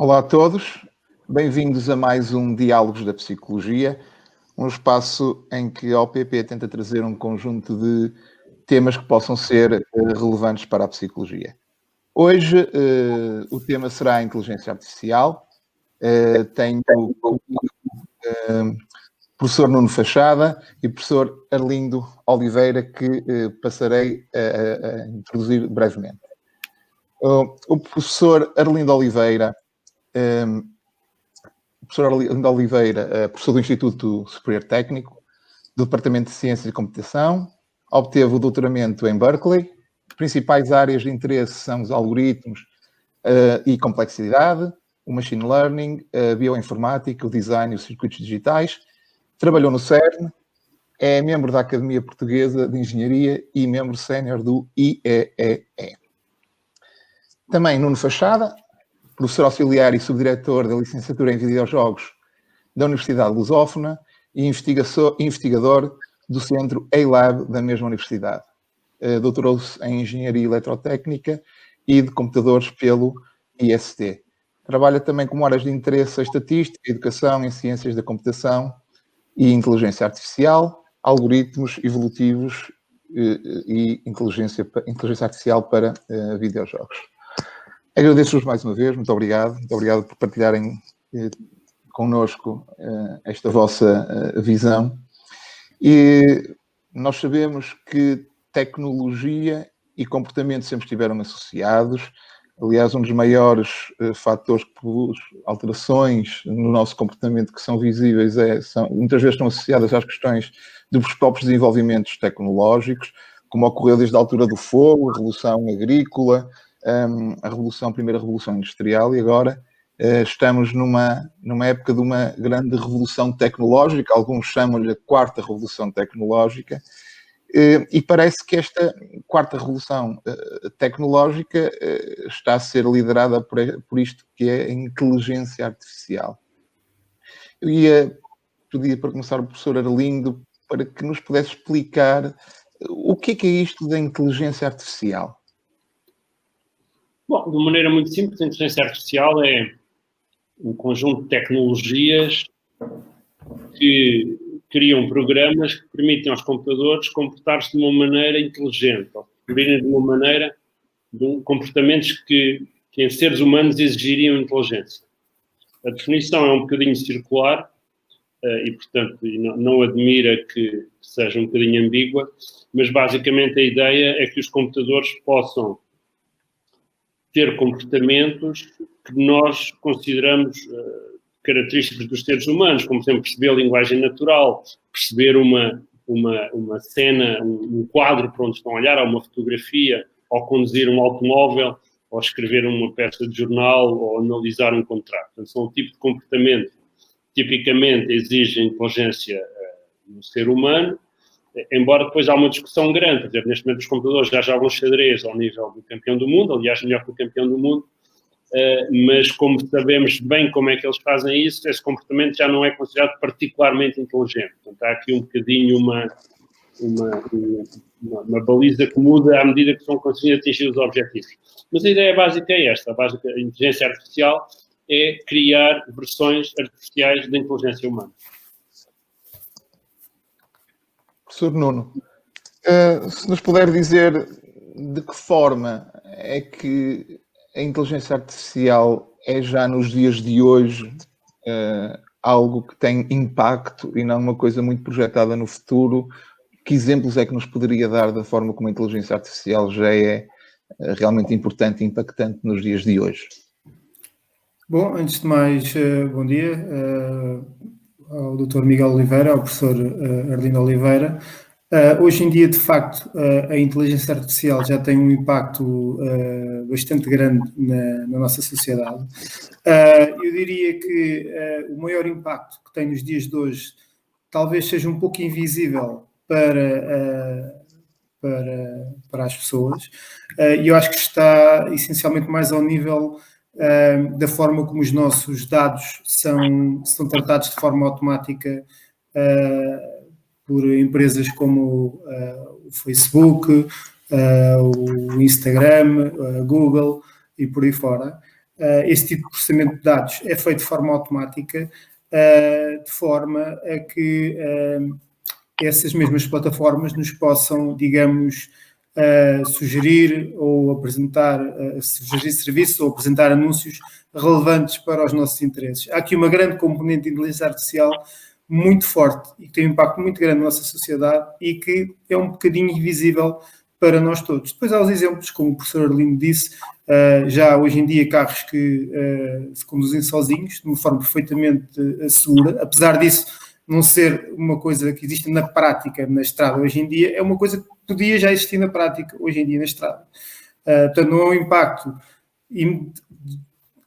Olá a todos, bem-vindos a mais um Diálogos da Psicologia, um espaço em que a OPP tenta trazer um conjunto de temas que possam ser relevantes para a psicologia. Hoje o tema será a inteligência artificial. Tenho comigo o professor Nuno Fachada e o professor Arlindo Oliveira, que passarei a introduzir brevemente. O professor Arlindo Oliveira, professor do Instituto Superior Técnico, do Departamento de Ciências e Computação, obteve o doutoramento em Berkeley. Principais áreas de interesse são os algoritmos e complexidade, o machine learning, a bioinformática, o design e os circuitos digitais. Trabalhou no CERN, é membro da Academia Portuguesa de Engenharia e membro sénior do IEEE. Também Nuno Fachada, professor auxiliar e subdiretor da licenciatura em videojogos da Universidade Lusófona e investigador do Centro A-Lab da mesma universidade. Doutorou-se em Engenharia Eletrotécnica e de Computadores pelo IST. Trabalha também com áreas de interesse a estatística, educação em ciências da computação e inteligência artificial, algoritmos evolutivos e inteligência artificial para videojogos. Agradeço-vos mais uma vez, muito obrigado por partilharem connosco esta vossa visão. E nós sabemos que tecnologia e comportamento sempre estiveram associados. Aliás, um dos maiores fatores que produz alterações no nosso comportamento que são visíveis muitas vezes estão associadas às questões dos próprios desenvolvimentos tecnológicos, como ocorreu desde a altura do fogo, a Revolução Agrícola, a primeira Revolução Industrial, e agora estamos numa época de uma grande revolução tecnológica, alguns chamam-lhe a quarta revolução tecnológica, e parece que esta quarta revolução tecnológica está a ser liderada por isto que é a inteligência artificial. Eu pedir para começar o professor Arlindo para que nos pudesse explicar o que é isto da inteligência artificial. Bom, de uma maneira muito simples, a inteligência artificial é um conjunto de tecnologias que criam programas que permitem aos computadores comportar-se de uma maneira inteligente, ou descobrirem de uma maneira de comportamentos que em seres humanos exigiriam inteligência. A definição é um bocadinho circular e, portanto, não admira que seja um bocadinho ambígua, mas basicamente a ideia é que os computadores possam ter comportamentos que nós consideramos característicos dos seres humanos, como, por exemplo, perceber a linguagem natural, perceber uma cena, um quadro para onde estão a olhar, ou uma fotografia, ou conduzir um automóvel, ou escrever uma peça de jornal, ou analisar um contrato. Portanto, são o tipo de comportamento que tipicamente exige inteligência no ser humano, embora depois há uma discussão grande. Por exemplo, neste momento os computadores já jogam xadrez ao nível do campeão do mundo, aliás, melhor que o campeão do mundo, mas como sabemos bem como é que eles fazem isso, esse comportamento já não é considerado particularmente inteligente. Portanto, há aqui um bocadinho uma baliza que muda à medida que são conseguidos atingir os objetivos. Mas a ideia básica é esta. A inteligência artificial é criar versões artificiais da inteligência humana. Professor Nuno, se nos puder dizer de que forma é que a inteligência artificial é já nos dias de hoje algo que tem impacto e não uma coisa muito projetada no futuro, que exemplos é que nos poderia dar da forma como a inteligência artificial já é realmente importante e impactante nos dias de hoje? Bom, antes de mais, bom dia ao Dr. Miguel Oliveira, ao professor Arlindo Oliveira. Hoje em dia, de facto, a inteligência artificial já tem um impacto bastante grande na nossa sociedade. Eu diria que o maior impacto que tem nos dias de hoje talvez seja um pouco invisível para as pessoas, e eu acho que está essencialmente mais ao nível da forma como os nossos dados são tratados de forma automática por empresas como o Facebook, o Instagram, a Google e por aí fora. esse tipo de processamento de dados é feito de forma automática, de forma a que essas mesmas plataformas nos possam, digamos, sugerir ou apresentar, sugerir serviços ou apresentar anúncios relevantes para os nossos interesses. Há aqui uma grande componente de inteligência artificial muito forte e que tem um impacto muito grande na nossa sociedade e que é um bocadinho invisível para nós todos. Depois há os exemplos, como o professor Arlindo disse, já hoje em dia carros que se conduzem sozinhos, de uma forma perfeitamente segura, apesar disso não ser uma coisa que existe na prática na estrada hoje em dia, é uma coisa que podia já existir na prática hoje em dia na estrada. Portanto, não é um impacto...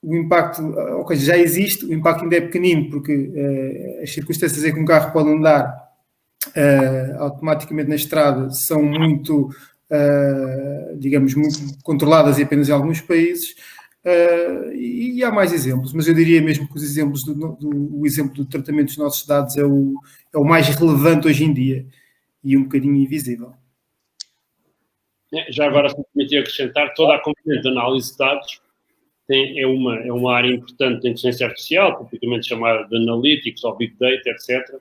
O impacto, ok, já existe, o impacto ainda é pequenino, porque as circunstâncias em que um carro pode andar automaticamente na estrada são muito, digamos, muito controladas e apenas em alguns países, e há mais exemplos, mas eu diria mesmo que os exemplos o exemplo do tratamento dos nossos dados é o mais relevante hoje em dia e um bocadinho invisível. Já agora, se me permitir acrescentar, toda a componente de análise de dados é uma área importante da inteligência artificial, tipicamente chamada de analytics ou big data, etc.,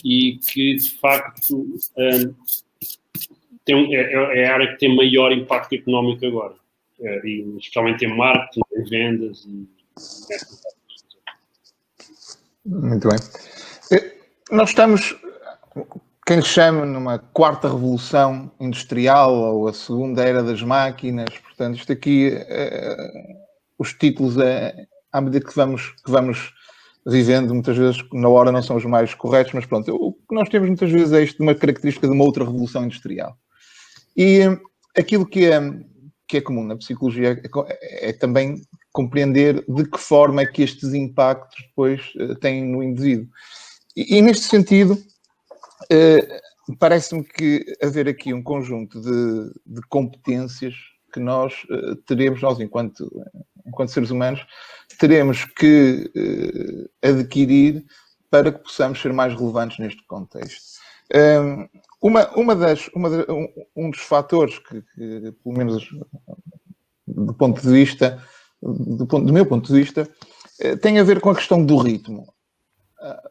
e que, de facto, é a área que tem maior impacto económico agora, e especialmente em marketing, em vendas. Muito bem. Nós estamos, quem lhe chama, numa quarta revolução industrial ou a segunda era das máquinas. Portanto, isto aqui, os títulos, à medida que vamos vivendo, muitas vezes na hora não são os mais corretos, mas pronto, o que nós temos muitas vezes é isto, uma característica de uma outra revolução industrial. E aquilo que é comum na psicologia é também compreender de que forma é que estes impactos depois têm no indivíduo. E neste sentido, parece-me que haver aqui um conjunto de competências que nós teremos, nós enquanto seres humanos, teremos que adquirir para que possamos ser mais relevantes neste contexto. Um dos fatores que, pelo menos do meu ponto de vista, tem a ver com a questão do ritmo.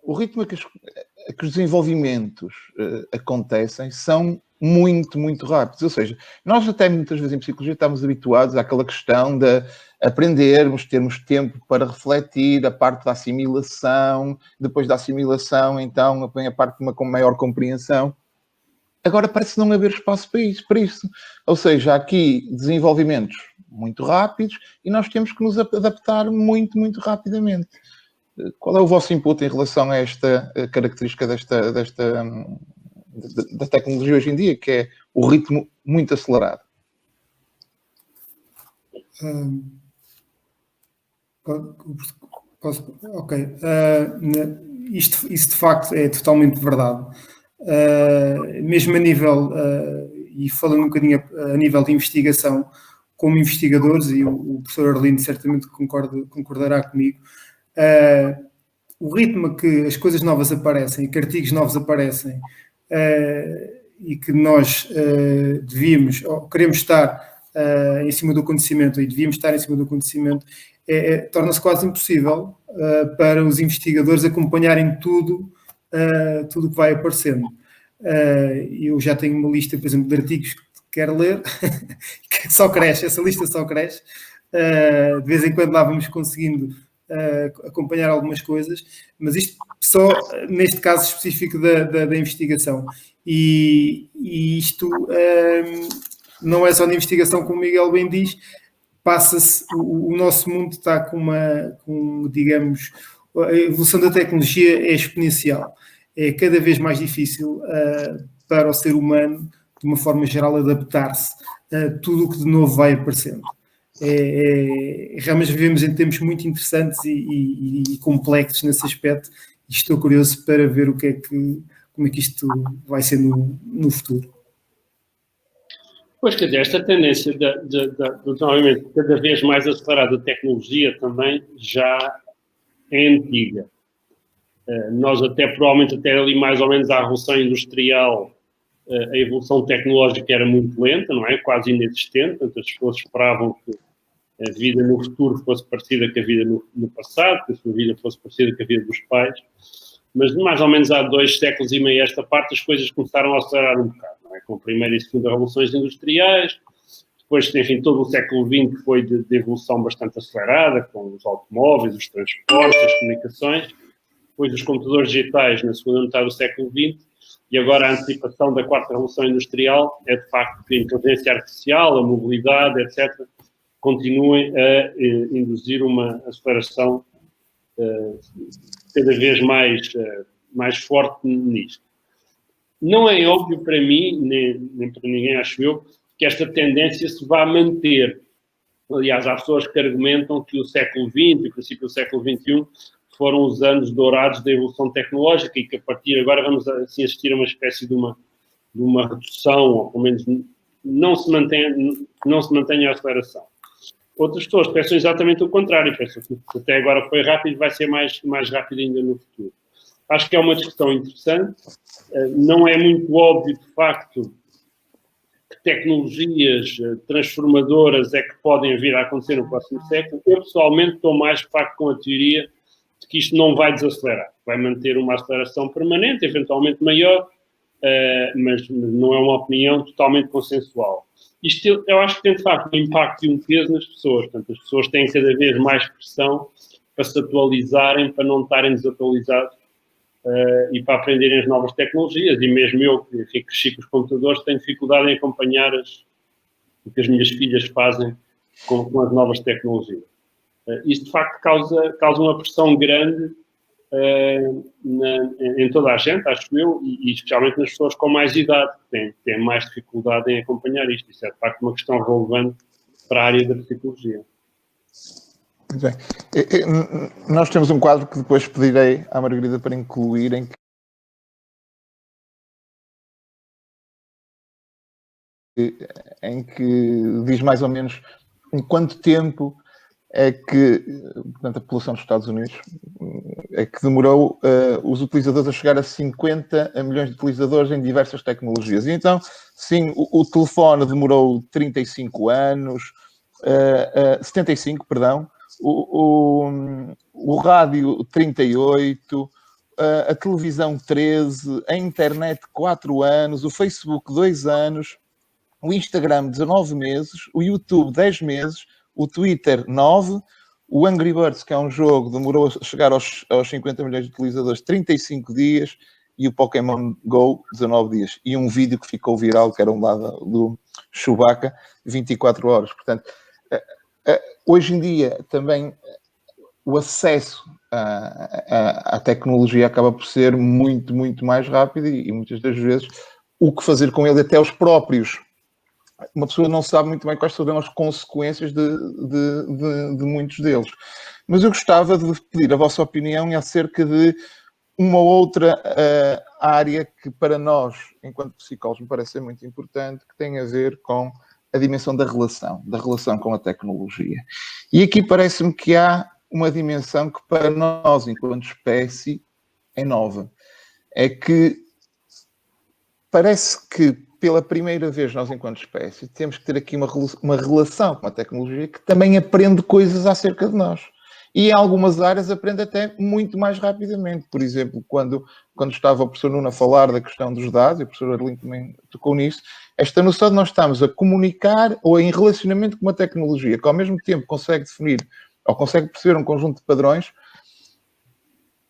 O ritmo a que os desenvolvimentos acontecem são muito, muito rápidos. Ou seja, nós até muitas vezes em psicologia estamos habituados àquela questão de aprendermos, termos tempo para refletir, a parte da assimilação, depois da assimilação, então, vem a parte com maior compreensão. Agora parece não haver espaço para isso. Ou seja, há aqui desenvolvimentos muito rápidos e nós temos que nos adaptar muito, muito rapidamente. Qual é o vosso input em relação a esta característica da tecnologia hoje em dia, que é o ritmo muito acelerado? Ok. Isso de facto é totalmente verdade. Mesmo a nível, e falando um bocadinho a nível de investigação, como investigadores, e o professor Arlindo certamente concordará comigo, o ritmo que as coisas novas aparecem, que artigos novos aparecem, e que nós devíamos, ou queremos estar em cima do acontecimento, e devíamos estar em cima do acontecimento, torna-se quase impossível para os investigadores acompanharem tudo o que vai aparecendo. Eu já tenho uma lista, por exemplo, de artigos que quero ler, que só cresce, essa lista só cresce. De vez em quando lá vamos conseguindo acompanhar algumas coisas, mas isto só neste caso específico da investigação. E isto não é só na investigação, como o Miguel bem diz, passa-se, o nosso mundo está digamos, a evolução da tecnologia é exponencial. É cada vez mais difícil para o ser humano, de uma forma geral, adaptar-se a tudo o que de novo vai aparecendo. Realmente vivemos em tempos muito interessantes e complexos nesse aspecto, e estou curioso para ver como é que isto vai ser no futuro. Pois, quer dizer, esta tendência do desenvolvimento cada vez mais acelerado da tecnologia também já é antiga. Nós provavelmente até ali mais ou menos à Revolução Industrial, a evolução tecnológica era muito lenta, não é? Quase inexistente, portanto as pessoas esperavam que a vida no futuro fosse parecida com a vida no passado, que a sua vida fosse parecida com a vida dos pais, mas mais ou menos há 2 séculos e meio esta parte as coisas começaram a acelerar um bocado, não é? Com a primeira e segunda revoluções industriais, depois, enfim, todo o século XX foi de evolução bastante acelerada, com os automóveis, os transportes, as comunicações, depois os computadores digitais na segunda metade do século XX, e agora a antecipação da 4ª revolução industrial é, de facto, que a inteligência artificial, a mobilidade, etc., continuem a induzir uma aceleração cada vez mais forte nisto. Não é óbvio para mim, nem para ninguém, acho eu, que esta tendência se vá manter. Aliás, há pessoas que argumentam que o século XX e o princípio do século XXI foram os anos dourados da evolução tecnológica e que a partir de agora vamos assim assistir a uma espécie de uma redução, ou pelo menos não se mantenha a aceleração. Outras pessoas pensam exatamente o contrário, pensam que até agora foi rápido, vai ser mais rápido ainda no futuro. Acho que é uma discussão interessante, não é muito óbvio, de facto, que tecnologias transformadoras é que podem vir a acontecer no próximo século. Eu, pessoalmente, estou mais, de facto, com a teoria de que isto não vai desacelerar. Vai manter uma aceleração permanente, eventualmente maior, mas não é uma opinião totalmente consensual. Isto, eu acho que tem, de facto, um impacto e um peso nas pessoas. Portanto, as pessoas têm cada vez mais pressão para se atualizarem, para não estarem desatualizados e para aprenderem as novas tecnologias. E mesmo eu, que cresci com os computadores, tenho dificuldade em acompanhar o que as minhas filhas fazem com as novas tecnologias. Isto, de facto, causa uma pressão grande em toda a gente, acho eu, e especialmente nas pessoas com mais idade, que têm mais dificuldade em acompanhar isto. Isso é, de facto, uma questão relevante para a área da psicologia. Muito bem. Nós temos um quadro que depois pedirei à Margarida para incluir, em que diz mais ou menos em quanto tempo é que, portanto, a população dos Estados Unidos é que demorou os utilizadores a chegar a 50 milhões de utilizadores em diversas tecnologias. E então, sim, o telefone demorou 35 anos, 75, perdão, o rádio 38, a televisão 13, a internet 4 anos, o Facebook 2 anos, o Instagram 19 meses, o YouTube 10 meses, o Twitter 9, o Angry Birds, que é um jogo, demorou a chegar aos 50 milhões de utilizadores 35 dias, e o Pokémon Go 19 dias. E um vídeo que ficou viral, que era um lá do Chewbacca, 24 horas. Portanto, hoje em dia também o acesso à tecnologia acaba por ser muito, muito mais rápido e muitas das vezes o que fazer com ele, até os próprios. Uma pessoa não sabe muito bem quais serão as consequências de muitos deles. Mas eu gostava de pedir a vossa opinião acerca de uma outra área que para nós, enquanto psicólogos, me parece ser muito importante, que tem a ver com a dimensão da relação com a tecnologia. E aqui parece-me que há uma dimensão que para nós, enquanto espécie, é nova. É que parece que pela primeira vez nós, enquanto espécie, temos que ter aqui uma relação com a tecnologia que também aprende coisas acerca de nós. E em algumas áreas aprende até muito mais rapidamente. Por exemplo, quando estava o professor Nuno a falar da questão dos dados, e o professor Arlindo também tocou nisso, esta noção de nós estamos a comunicar ou em relacionamento com uma tecnologia que ao mesmo tempo consegue definir ou consegue perceber um conjunto de padrões.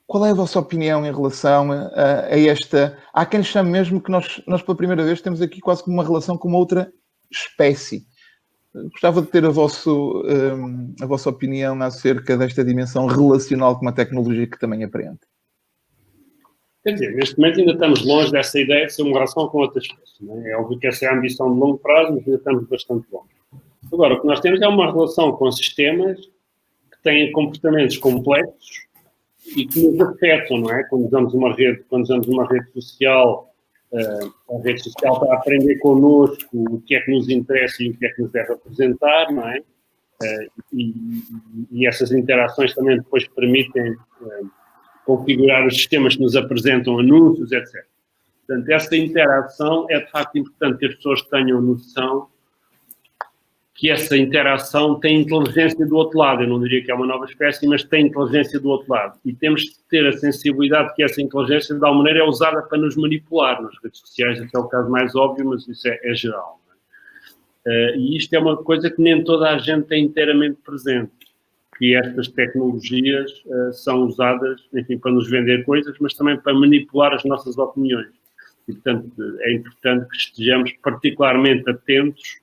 Qual é a vossa opinião em relação a esta... Há quem chame mesmo que nós pela primeira vez temos aqui quase como uma relação com uma outra espécie. Gostava de ter a vossa opinião acerca desta dimensão relacional com uma tecnologia que também aprende. Quer dizer, neste momento ainda estamos longe dessa ideia de ser uma relação com outra espécie. Não é? É óbvio que essa é a ambição de longo prazo, mas ainda estamos bastante longe. Agora, o que nós temos é uma relação com sistemas que têm comportamentos complexos e que nos afetam, não é? Quando usamos uma rede social, a rede social está a aprender connosco o que é que nos interessa e o que é que nos deve apresentar, não é? E essas interações também depois permitem configurar os sistemas que nos apresentam anúncios, etc. Portanto, essa interação é de facto importante que as pessoas tenham noção que essa interação tem inteligência do outro lado. Eu não diria que é uma nova espécie, mas tem inteligência do outro lado. E temos de ter a sensibilidade que essa inteligência, de alguma maneira, é usada para nos manipular. Nas redes sociais, esse é o caso mais óbvio, mas isso é geral. E isto é uma coisa que nem toda a gente tem inteiramente presente, que estas tecnologias são usadas, enfim, para nos vender coisas, mas também para manipular as nossas opiniões. E, portanto, é importante que estejamos particularmente atentos,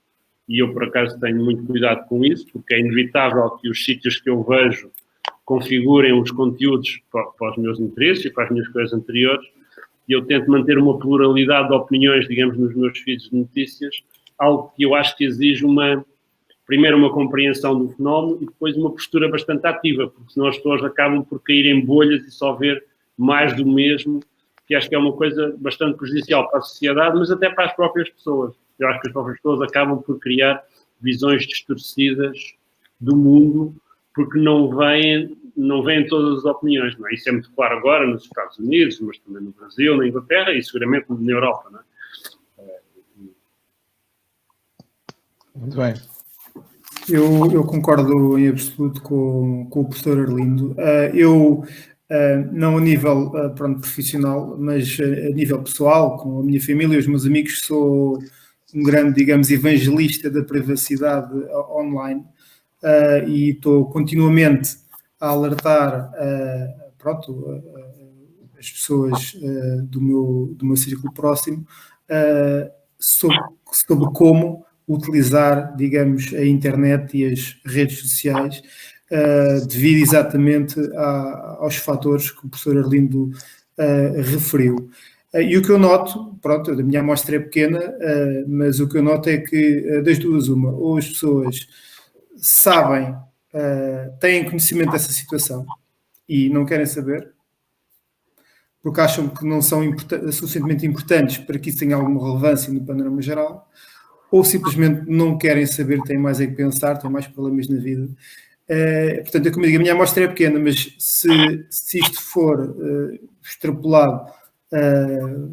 e eu, por acaso, tenho muito cuidado com isso, porque é inevitável que os sítios que eu vejo configurem os conteúdos para os meus interesses e para as minhas coisas anteriores, e eu tento manter uma pluralidade de opiniões, digamos, nos meus feeds de notícias, algo que eu acho que exige primeiro uma compreensão do fenómeno e depois uma postura bastante ativa, porque senão as pessoas acabam por cair em bolhas e só ver mais do mesmo, que acho que é uma coisa bastante prejudicial para a sociedade, mas até para as próprias pessoas. Eu acho que as próprias pessoas acabam por criar visões distorcidas do mundo, porque não veem todas as opiniões. Não é? Isso é muito claro agora nos Estados Unidos, mas também no Brasil, na Inglaterra e seguramente na Europa. Não é? Muito bem. Eu concordo em absoluto com o professor Arlindo. Eu, não a nível profissional, mas a nível pessoal, com a minha família e os meus amigos, sou um grande, digamos, evangelista da privacidade online e estou continuamente a alertar as pessoas do meu círculo próximo sobre como utilizar, digamos, a internet e as redes sociais devido exatamente aos fatores que o professor Arlindo referiu. E o que eu noto, pronto, a minha amostra é pequena, mas o que eu noto é que das duas uma, ou as pessoas sabem, têm conhecimento dessa situação e não querem saber, porque acham que não são suficientemente importantes para que isso tenha alguma relevância no panorama geral, ou simplesmente não querem saber, têm mais a que pensar, têm mais problemas na vida. Portanto, como eu digo, a minha amostra é pequena, mas se isto for extrapolado,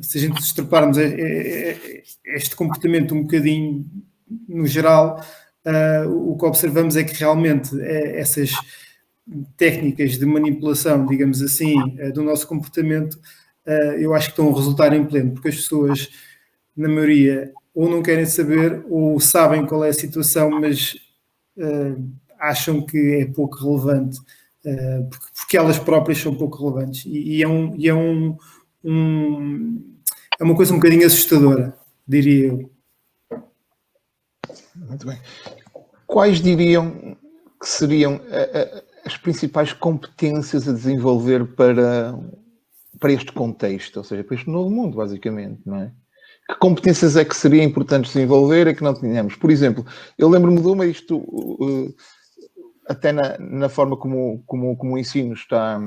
se a gente extrapolarmos este comportamento um bocadinho no geral, o que observamos é que realmente essas técnicas de manipulação, digamos assim, do nosso comportamento, eu acho que estão a resultar em pleno, porque as pessoas, na maioria, ou não querem saber, ou sabem qual é a situação, mas acham que é pouco relevante, porque elas próprias são pouco relevantes. E é uma coisa um bocadinho assustadora, diria eu. Muito bem. Quais diriam que seriam as principais competências a desenvolver para este contexto, ou seja, para este novo mundo, basicamente, não é? Que competências é que seria importante desenvolver e que não tínhamos? Por exemplo, eu lembro-me de uma, isto até na forma como o ensino está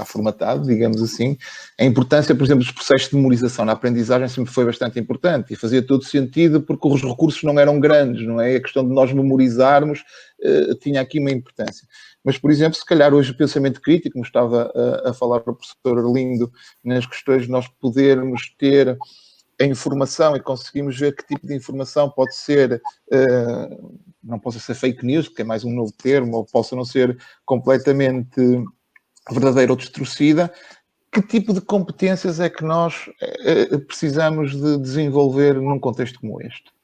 formatado, digamos assim, a importância, por exemplo, dos processos de memorização na aprendizagem sempre foi bastante importante e fazia todo sentido porque os recursos não eram grandes, não é? A questão de nós memorizarmos tinha aqui uma importância. Mas, por exemplo, se calhar hoje o pensamento crítico, como estava a falar o professor Arlindo, nas questões de nós podermos ter a informação e conseguimos ver que tipo de informação pode ser, não possa ser fake news, que é mais um novo termo, ou possa não ser completamente verdadeira ou distorcida, que tipo de competências é que nós precisamos de desenvolver num contexto como este?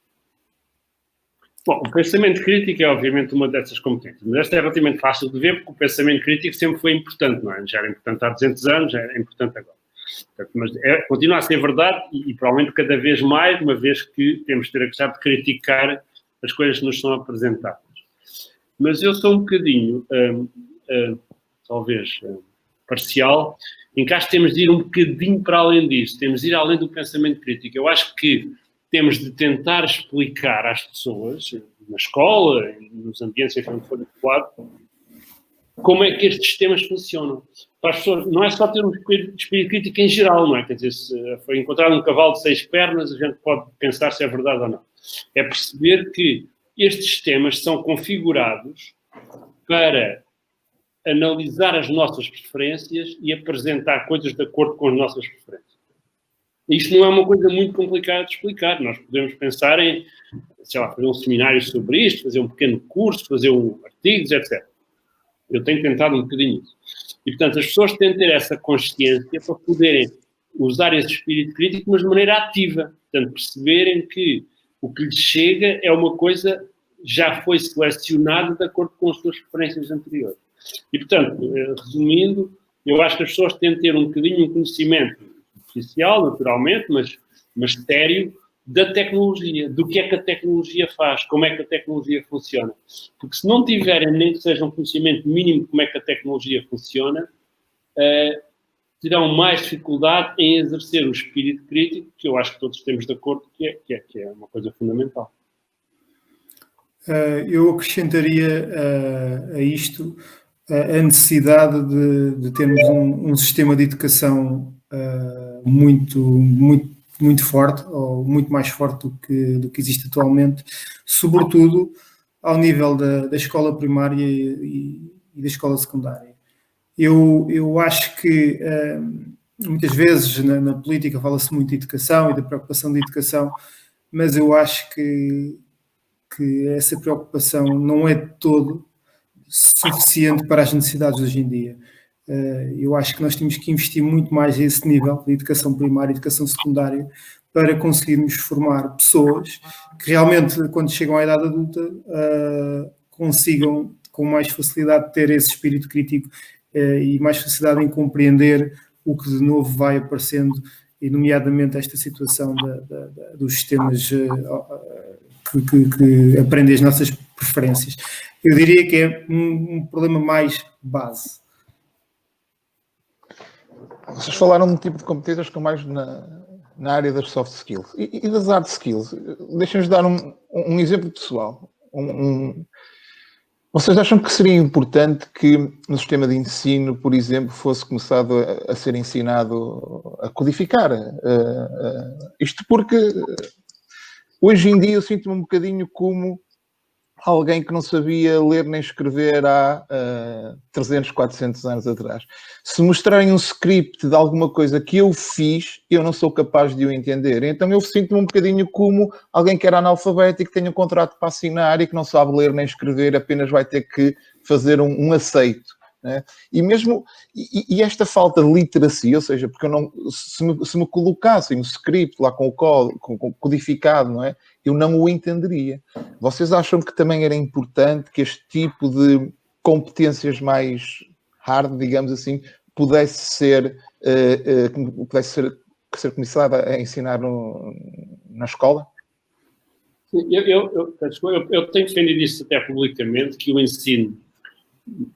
Bom, o pensamento crítico é obviamente uma dessas competências, mas esta é relativamente fácil de ver porque o pensamento crítico sempre foi importante, não é? Já era importante há 200 anos, já é importante agora. Portanto, mas continua a ser verdade e provavelmente cada vez mais, uma vez que temos de ter a capacidade de criticar as coisas que nos são apresentadas. Mas eu sou um bocadinho, talvez, parcial, em que acho que temos de ir um bocadinho para além disso, temos de ir além do pensamento crítico. Eu acho que temos de tentar explicar às pessoas, na escola, nos ambientes em que for adequado, como é que estes sistemas funcionam. Para as pessoas, não é só ter um espírito crítico em geral, não é? Quer dizer, se foi encontrado um cavalo de 6 pernas, a gente pode pensar se é verdade ou não. É perceber que estes sistemas são configurados para analisar as nossas preferências e apresentar coisas de acordo com as nossas preferências. Isto não é uma coisa muito complicada de explicar. Nós podemos pensar em, sei lá, fazer um seminário sobre isto, fazer um pequeno curso, fazer artigos, etc. Eu tenho tentado um bocadinho isso. E, portanto, as pessoas têm de ter essa consciência para poderem usar esse espírito crítico, mas de maneira ativa. Portanto, perceberem que o que lhes chega é uma coisa já foi selecionada de acordo com as suas preferências anteriores. E, portanto, resumindo, eu acho que as pessoas têm de ter um bocadinho um conhecimento superficial, naturalmente, mas sério, da tecnologia, do que é que a tecnologia faz, como é que a tecnologia funciona. Porque se não tiverem nem que seja um conhecimento mínimo de como é que a tecnologia funciona, terão mais dificuldade em exercer o espírito crítico, que eu acho que todos temos de acordo que é uma coisa fundamental. Eu acrescentaria a isto a necessidade de termos um sistema de educação muito forte, ou muito mais forte do que existe atualmente, sobretudo ao nível da escola primária e da escola secundária. Eu acho que muitas vezes na política fala-se muito de educação e da preocupação de educação, mas eu acho que essa preocupação não é de todo suficiente para as necessidades de hoje em dia. Eu acho que nós temos que investir muito mais a esse nível de educação primária e educação secundária para conseguirmos formar pessoas que realmente, quando chegam à idade adulta, consigam com mais facilidade ter esse espírito crítico e mais facilidade em compreender o que de novo vai aparecendo, e nomeadamente esta situação dos sistemas que aprendem as nossas preferências. Eu diria que é um problema mais base. Vocês falaram de um tipo de competências que estão mais na área das soft skills e das hard skills. Deixem-nos dar um exemplo pessoal. Vocês acham que seria importante que no sistema de ensino, por exemplo, fosse começado a ser ensinado a codificar? Isto porque hoje em dia eu sinto-me um bocadinho como alguém que não sabia ler nem escrever há 300, 400 anos atrás. Se mostrarem um script de alguma coisa que eu fiz, eu não sou capaz de o entender. Então eu sinto-me um bocadinho como alguém que era analfabeto e que tem um contrato para assinar e que não sabe ler nem escrever, apenas vai ter que fazer um aceito. Né? E mesmo esta falta de literacia, ou seja, porque eu não, se me colocassem o script lá com o código codificado, não é? Eu não o entenderia. Vocês acham que também era importante que este tipo de competências mais hard, digamos assim, pudesse ser começado a ensinar na escola? Eu tenho defendido isso até publicamente, que o ensino.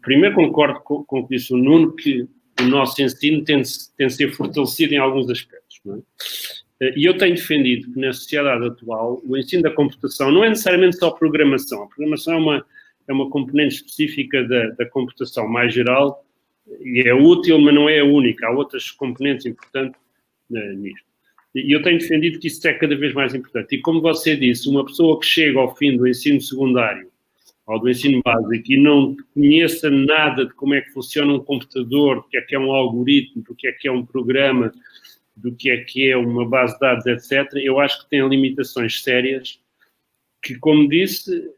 Primeiro concordo com o que disse o Nuno, que o nosso ensino tem de ser fortalecido em alguns aspectos. Não é? E eu tenho defendido que na sociedade atual o ensino da computação não é necessariamente só programação. A programação é uma componente específica da computação mais geral e é útil, mas não é a única. Há outras componentes importantes nisto. E eu tenho defendido que isso é cada vez mais importante. E como você disse, uma pessoa que chega ao fim do ensino secundário ou do ensino básico e não conheça nada de como é que funciona um computador, do que é um algoritmo, do que é um programa, do que é uma base de dados, etc., eu acho que tem limitações sérias que, como disse,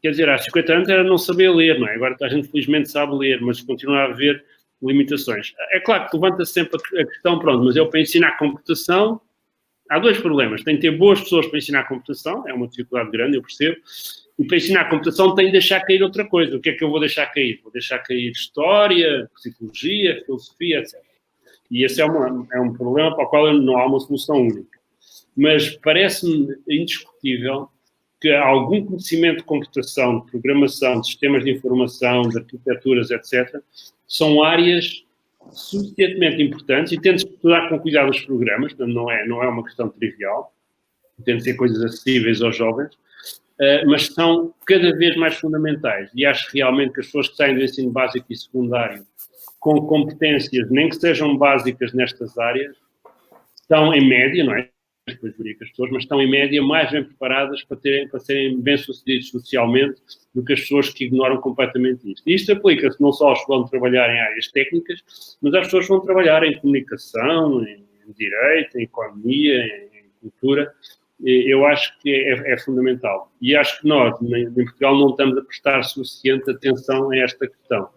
quer dizer, há 50 anos era não saber ler, não é? Agora a gente felizmente sabe ler, mas continua a haver limitações. É claro que levanta sempre a questão, pronto, mas eu para ensinar computação, há dois problemas. Tem que ter boas pessoas para ensinar computação, é uma dificuldade grande, eu percebo, e para ensinar computação tem de deixar cair outra coisa. O que é que eu vou deixar cair? Vou deixar cair história, psicologia, filosofia, etc. E esse é um problema para o qual não há uma solução única. Mas parece-me indiscutível que algum conhecimento de computação, de programação, de sistemas de informação, de arquiteturas, etc., são áreas suficientemente importantes e tem de estudar com cuidado os programas, portanto não é uma questão trivial, tem de ser coisas acessíveis aos jovens, mas são cada vez mais fundamentais. E acho realmente que as pessoas que saem do ensino básico e secundário com competências, nem que sejam básicas nestas áreas, estão em média, não é? Depois veria que as pessoas, mas estão em média mais bem preparadas para serem bem-sucedidos socialmente do que as pessoas que ignoram completamente isto. E isto aplica-se não só aos que vão trabalhar em áreas técnicas, mas às pessoas que vão trabalhar em comunicação, em em direito, em economia, em cultura, eu acho que é fundamental. E acho que nós, em Portugal, não estamos a prestar suficiente atenção a esta questão.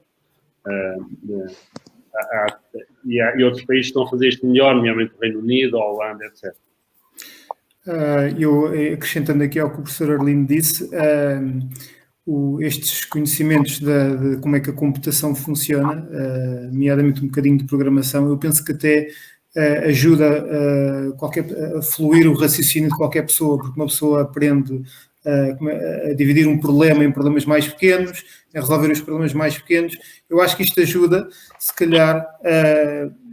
E outros países estão a fazer isto melhor, nomeadamente o Reino Unido, a Holanda, etc. Eu, acrescentando aqui ao que o professor Arlindo disse, estes conhecimentos de como é que a computação funciona, nomeadamente um bocadinho de programação, eu penso que até ajuda a fluir o raciocínio de qualquer pessoa, porque uma pessoa aprende a dividir um problema em problemas mais pequenos, a resolver os problemas mais pequenos. Eu acho que isto ajuda, se calhar,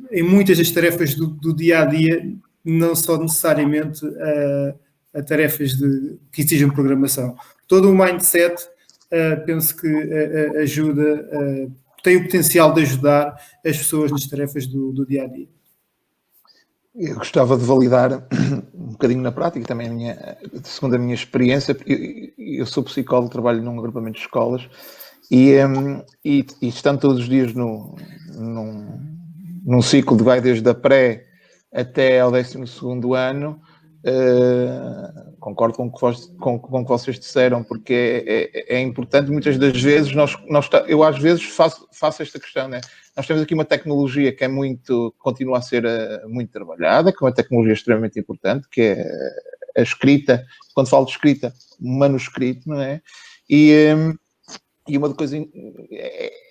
em muitas das tarefas do dia-a-dia, não só necessariamente a tarefas que exigem programação. Todo o mindset, penso que ajuda, tem o potencial de ajudar as pessoas nas tarefas do dia-a-dia. Eu gostava de validar um bocadinho na prática, também segundo a minha experiência. Eu sou psicólogo, trabalho num agrupamento de escolas e estando todos os dias num ciclo que vai desde a pré até ao 12º ano. Concordo com o que vocês disseram, porque é importante. Muitas das vezes eu às vezes faço esta questão, né? Nós temos aqui uma tecnologia que continua a ser muito trabalhada, que é uma tecnologia extremamente importante, que é a escrita. Quando falo de escrita, manuscrito, não é? E uma coisa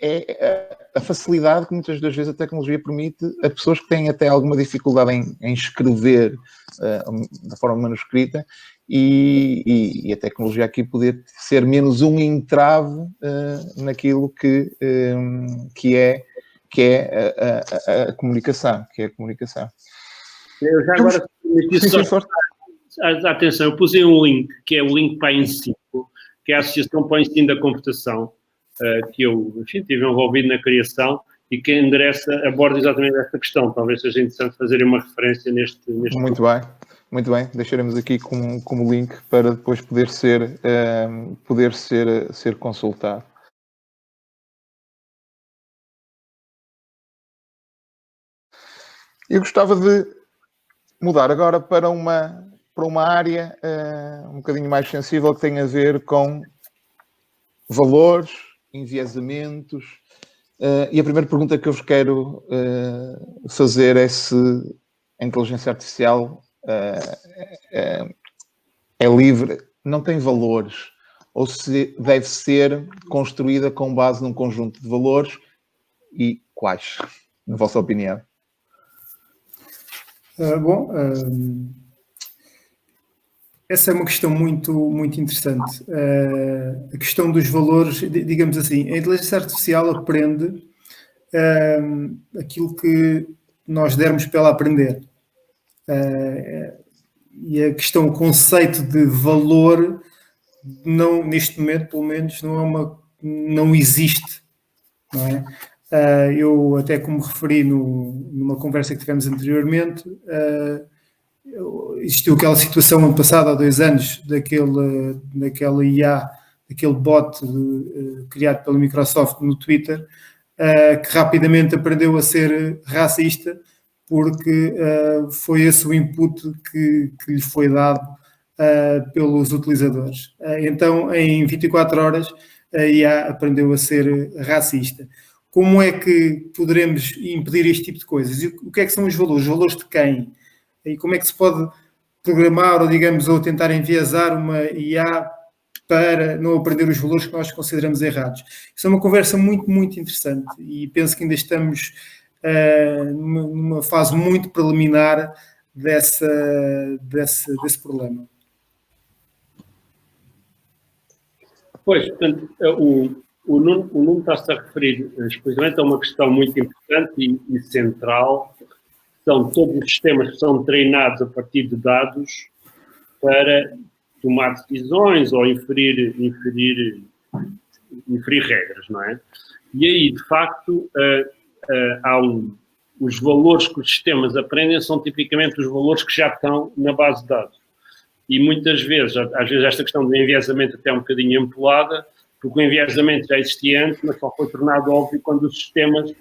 é a facilidade que muitas das vezes a tecnologia permite a pessoas que têm até alguma dificuldade em escrever da forma manuscrita, e a tecnologia aqui poder ser menos um entrave naquilo que é a comunicação. Eu já agora, atenção, eu pus aí um link, que é o link para a Ensino, que é a Associação para o Ensino da Computação, que eu, enfim, estive envolvido na criação e que aborda exatamente esta questão. Talvez seja interessante fazer uma referência neste Muito bem. Deixaremos aqui como link para depois poder ser consultado. Eu gostava de mudar agora para uma área um bocadinho mais sensível, que tem a ver com valores, enviesamentos. E a primeira pergunta que eu vos quero fazer é se a inteligência artificial é livre, não tem valores, ou se deve ser construída com base num conjunto de valores, e quais, na vossa opinião? Essa é uma questão muito, muito interessante. A questão dos valores, digamos assim, a inteligência artificial aprende aquilo que nós dermos para ela aprender. E a questão, o conceito de valor, neste momento, pelo menos, não existe. Não é? Eu, até como referi numa conversa que tivemos anteriormente, existiu aquela situação ano passado, há 2 anos, daquela IA, daquele bot criado pela Microsoft no Twitter, que rapidamente aprendeu a ser racista, porque foi esse o input que lhe foi dado pelos utilizadores. Então, em 24 horas, a IA aprendeu a ser racista. Como é que poderemos impedir este tipo de coisas? E o que é que são os valores? Os valores de quem? E como é que se pode programar ou tentar enviesar uma IA para não aprender os valores que nós consideramos errados? Isso é uma conversa muito, muito interessante, e penso que ainda estamos numa fase muito preliminar desse problema. Pois, portanto, o Nuno está-se a referir especialmente a uma questão muito importante e central. São todos os sistemas que são treinados a partir de dados para tomar decisões ou inferir regras, não é? E aí, de facto, os valores que os sistemas aprendem são tipicamente os valores que já estão na base de dados. E muitas vezes, às vezes esta questão do enviesamento até é um bocadinho empolada, porque o enviesamento já existia antes, mas só foi tornado óbvio quando os sistemas,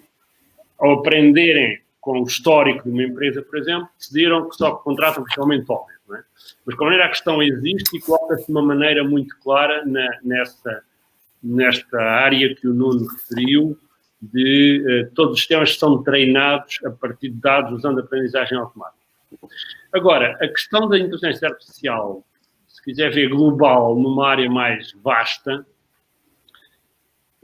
ao aprenderem com o histórico de uma empresa, por exemplo, decidiram que só contratam principalmente homens, não é? Mas, com a maneira, a questão existe e coloca-se de uma maneira muito clara nesta área que o Nuno referiu, de todos os sistemas são treinados a partir de dados usando aprendizagem automática. Agora, a questão da inteligência artificial, se quiser ver global, numa área mais vasta,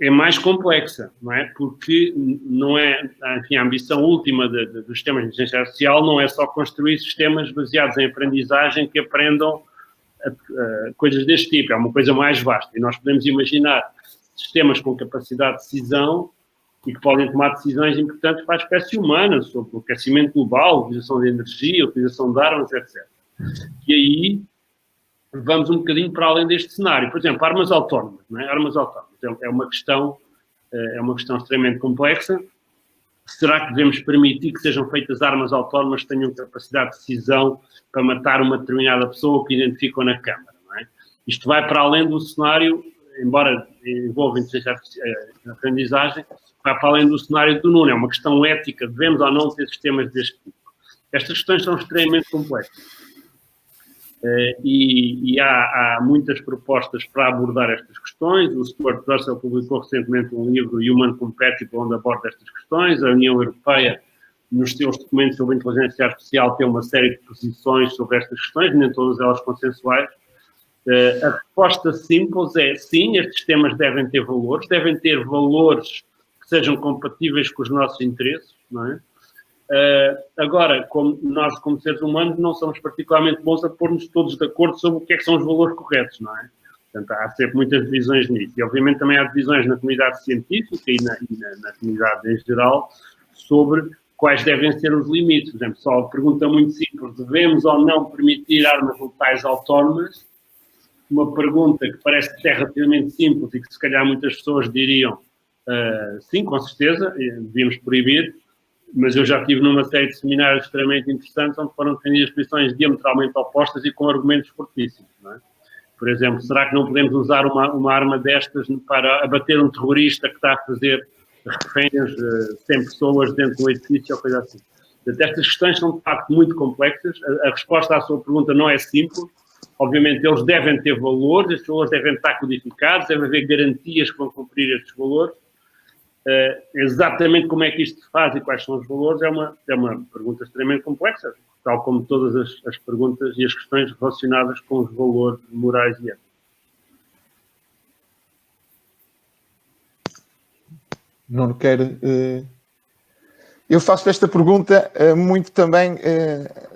é mais complexa, não é? Porque não é, enfim, a ambição última dos sistemas de inteligência artificial não é só construir sistemas baseados em aprendizagem que aprendam coisas deste tipo, é uma coisa mais vasta. E nós podemos imaginar sistemas com capacidade de decisão e que podem tomar decisões importantes para a espécie humana, sobre o aquecimento global, utilização de energia, utilização de armas, etc. E aí vamos um bocadinho para além deste cenário. Por exemplo, armas autónomas, não é? Armas autónomas é uma questão extremamente complexa. Será que devemos permitir que sejam feitas armas autónomas que tenham capacidade de decisão para matar uma determinada pessoa que identificam na Câmara, não é? Isto vai para além do cenário, embora envolva inteligência artificial, aprendizagem, vai para além do cenário do Nuno. É uma questão ética, devemos ou não ter sistemas deste tipo. Estas questões são extremamente complexas. E há muitas propostas para abordar estas questões. O Stuart Russell publicou recentemente um livro, Human Compatible, onde aborda estas questões. A União Europeia, nos seus documentos sobre inteligência artificial, tem uma série de posições sobre estas questões, nem todas elas consensuais. A resposta simples é sim, estes sistemas devem ter valores que sejam compatíveis com os nossos interesses, não é? Agora, nós, como seres humanos, não somos particularmente bons a pôr-nos todos de acordo sobre o que é que são os valores corretos, não é? Portanto, há sempre muitas divisões nisso. E, obviamente, também há divisões na comunidade científica e na comunidade em geral sobre quais devem ser os limites. Por exemplo, só a pergunta muito simples, devemos ou não permitir armas letais autónomas? Uma pergunta que parece até relativamente simples e que, se calhar, muitas pessoas diriam sim, com certeza, devíamos proibir. Mas eu já estive numa série de seminários extremamente interessantes onde foram defendidas posições diametralmente opostas e com argumentos fortíssimos, não é? Por exemplo, será que não podemos usar uma arma destas para abater um terrorista que está a fazer reféns 100 pessoas dentro de um edifício ou coisa assim? Portanto, estas questões são, de facto, muito complexas. A resposta à sua pergunta não é simples. Obviamente, eles devem ter valores, estes valores devem estar codificados, deve haver garantias que vão cumprir estes valores. Exatamente como é que isto se faz e quais são os valores é uma pergunta extremamente complexa, tal como todas as perguntas e as questões relacionadas com os valores morais e éticos. Nuno, eu faço esta pergunta muito também,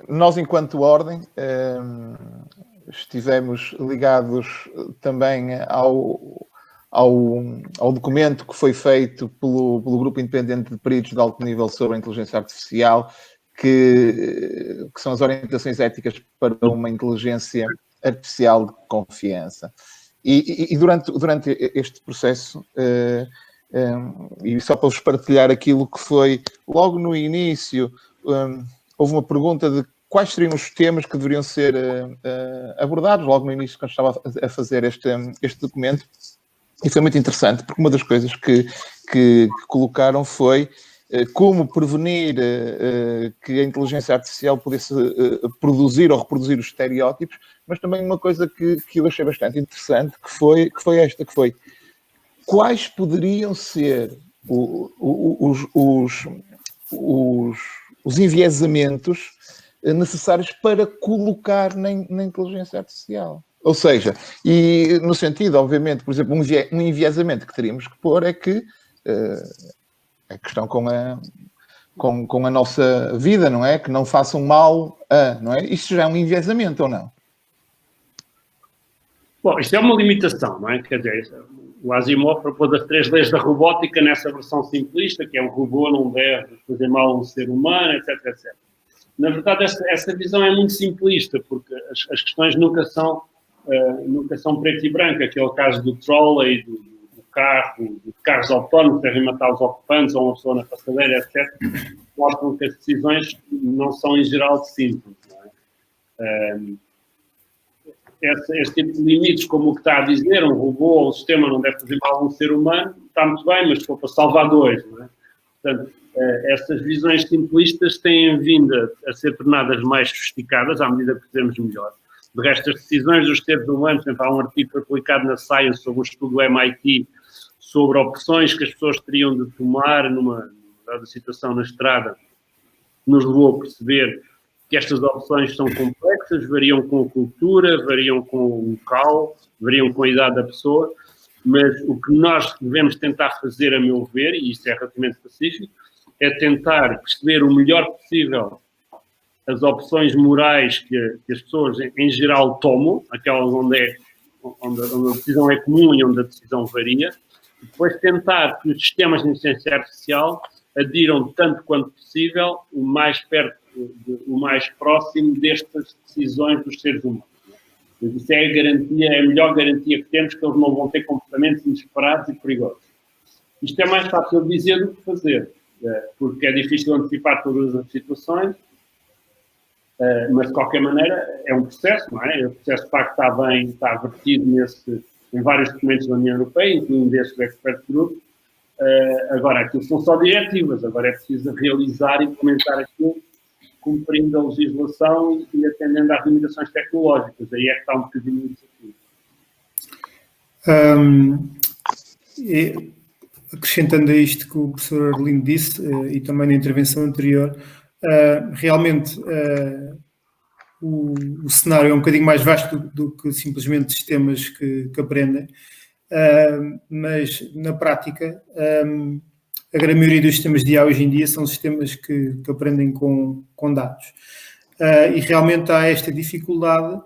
nós enquanto ordem estivemos ligados também ao documento que foi feito pelo Grupo Independente de Peritos de Alto Nível sobre a Inteligência Artificial, que são as orientações éticas para uma inteligência artificial de confiança. E durante este processo, e só para vos partilhar aquilo que foi, logo no início, houve uma pergunta de quais seriam os temas que deveriam ser abordados, logo no início, quando estava a fazer este documento. E foi muito interessante, porque uma das coisas que colocaram foi como prevenir que a inteligência artificial pudesse produzir ou reproduzir os estereótipos, mas também uma coisa que eu achei bastante interessante, que foi quais poderiam ser os enviesamentos necessários para colocar na inteligência artificial. Ou seja, e no sentido, obviamente, por exemplo, um enviesamento que teríamos que pôr é que a questão com a nossa vida, não é? Que não façam mal não é? Isto já é um enviesamento ou não? Bom, isto é uma limitação, não é? Quer dizer, o Asimov propôs as 3 leis da robótica nessa versão simplista, que é um robô não deve fazer mal a um ser humano, etc, etc. Na verdade, essa visão é muito simplista, porque as questões nunca são preto e branco. Aquele caso do trolley, do carro, de carros autónomos que devem matar os ocupantes ou uma pessoa na passadeira, etc., mostram que as decisões não são, em geral, simples. Não é? Esse tipo de limites, como o que está a dizer, um robô ou um sistema não deve fazer mal a um ser humano, está muito bem, mas se for para salvar 2, não é? Portanto, essas visões simplistas têm vindo a ser tornadas mais sofisticadas à medida que fazemos melhor. De resto, as decisões dos seres humanos, há um artigo publicado na Science sobre um estudo do MIT sobre opções que as pessoas teriam de tomar numa dada situação na estrada, nos levou a perceber que estas opções são complexas, variam com a cultura, variam com o local, variam com a idade da pessoa, mas o que nós devemos tentar fazer, a meu ver, e isso é relativamente pacífico, é tentar perceber o melhor possível as opções morais que as pessoas, em geral, tomam, aquelas onde a decisão é comum e onde a decisão varia, e depois tentar que os sistemas de inteligência artificial adiram tanto quanto possível o mais próximo destas decisões dos seres humanos. Isso é a garantia, é a melhor garantia que temos, que eles não vão ter comportamentos inesperados e perigosos. Isto é mais fácil de dizer do que fazer, porque é difícil antecipar todas as situações, mas de qualquer maneira é um processo, não é? O processo de facto está vertido em vários documentos da União Europeia, incluindo este do Expert Group. Agora, aquilo são só diretivas, agora é preciso realizar e implementar aquilo, cumprindo a legislação e atendendo às limitações tecnológicas. Aí é que está um bocadinho o desafio. Acrescentando a isto que o professor Arlindo disse, e também na intervenção anterior, realmente o cenário é um bocadinho mais vasto do que simplesmente sistemas que aprendem, mas na prática a grande maioria dos sistemas de IA hoje em dia são sistemas que aprendem com dados. E realmente há esta dificuldade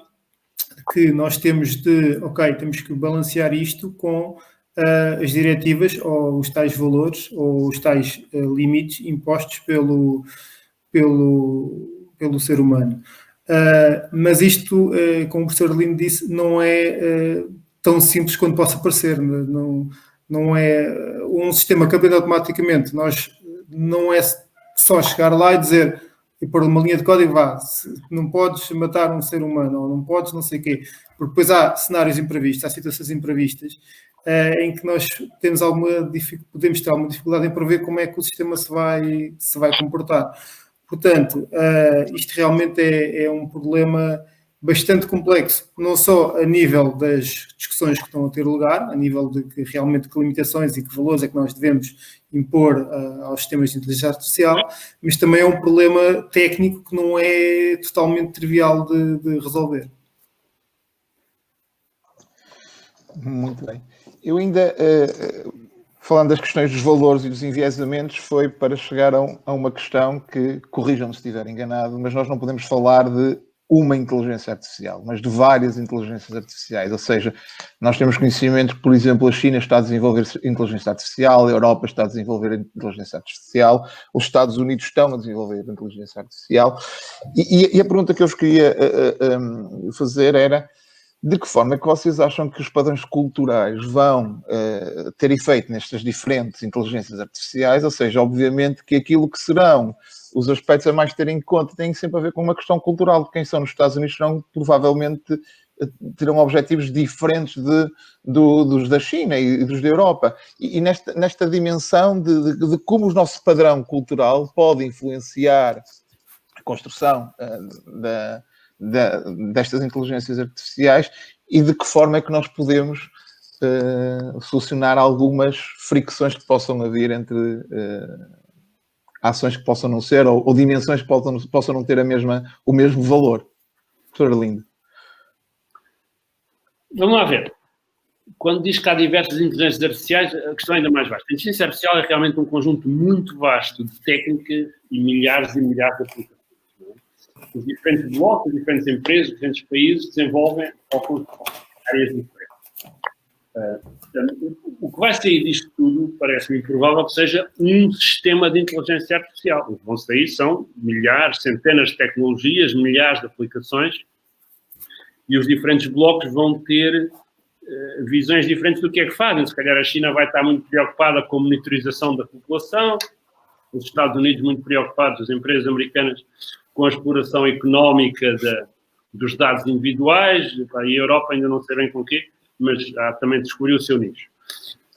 que nós temos temos que balancear isto com as diretivas ou os tais valores ou os tais limites impostos pelo ser humano. Mas isto, como o professor Lino disse, não é tão simples quanto possa parecer. Não é um sistema que aprende automaticamente. Não é só chegar lá e dizer, e pôr uma linha de código, não podes matar um ser humano, ou não podes não sei o quê. Porque depois há cenários imprevistos, há situações imprevistas, em que nós podemos ter alguma dificuldade em prever como é que o sistema se vai comportar. Portanto, isto realmente é um problema bastante complexo, não só a nível das discussões que estão a ter lugar, a nível de que realmente que limitações e que valores é que nós devemos impor aos sistemas de inteligência artificial, mas também é um problema técnico que não é totalmente trivial de resolver. Muito bem. Eu ainda, falando das questões dos valores e dos enviesamentos, foi para chegar a uma questão que, corrijam-me se estiver enganado, mas nós não podemos falar de uma inteligência artificial, mas de várias inteligências artificiais. Ou seja, nós temos conhecimento que, por exemplo, a China está a desenvolver inteligência artificial, a Europa está a desenvolver inteligência artificial, os Estados Unidos estão a desenvolver inteligência artificial. E a pergunta que eu vos queria fazer era: de que forma é que vocês acham que os padrões culturais vão ter efeito nestas diferentes inteligências artificiais? Ou seja, obviamente que aquilo que serão os aspectos a mais ter em conta têm sempre a ver com uma questão cultural. De quem são nos Estados Unidos provavelmente terão objetivos diferentes dos da China e dos da Europa. E nesta dimensão de como o nosso padrão cultural pode influenciar a construção destas inteligências artificiais e de que forma é que nós podemos solucionar algumas fricções que possam haver entre ações que possam não ser ou dimensões que possam não ter o mesmo valor. Professor Arlindo. Vamos lá ver. Quando diz que há diversas inteligências artificiais, a questão é ainda mais vasta. A inteligência artificial é realmente um conjunto muito vasto de técnicas e milhares de aplicações. Os diferentes blocos, as diferentes empresas, os diferentes países desenvolvem ou constroem áreas diferentes. O que vai sair disto tudo parece-me improvável que seja um sistema de inteligência artificial. O que vão sair são milhares, centenas de tecnologias, milhares de aplicações, e os diferentes blocos vão ter visões diferentes do que é que fazem. Se calhar a China vai estar muito preocupada com a monitorização da população, os Estados Unidos muito preocupados, as empresas americanas com a exploração económica dos dados individuais, e a Europa ainda não sei bem com o quê, mas também descobriu o seu nicho.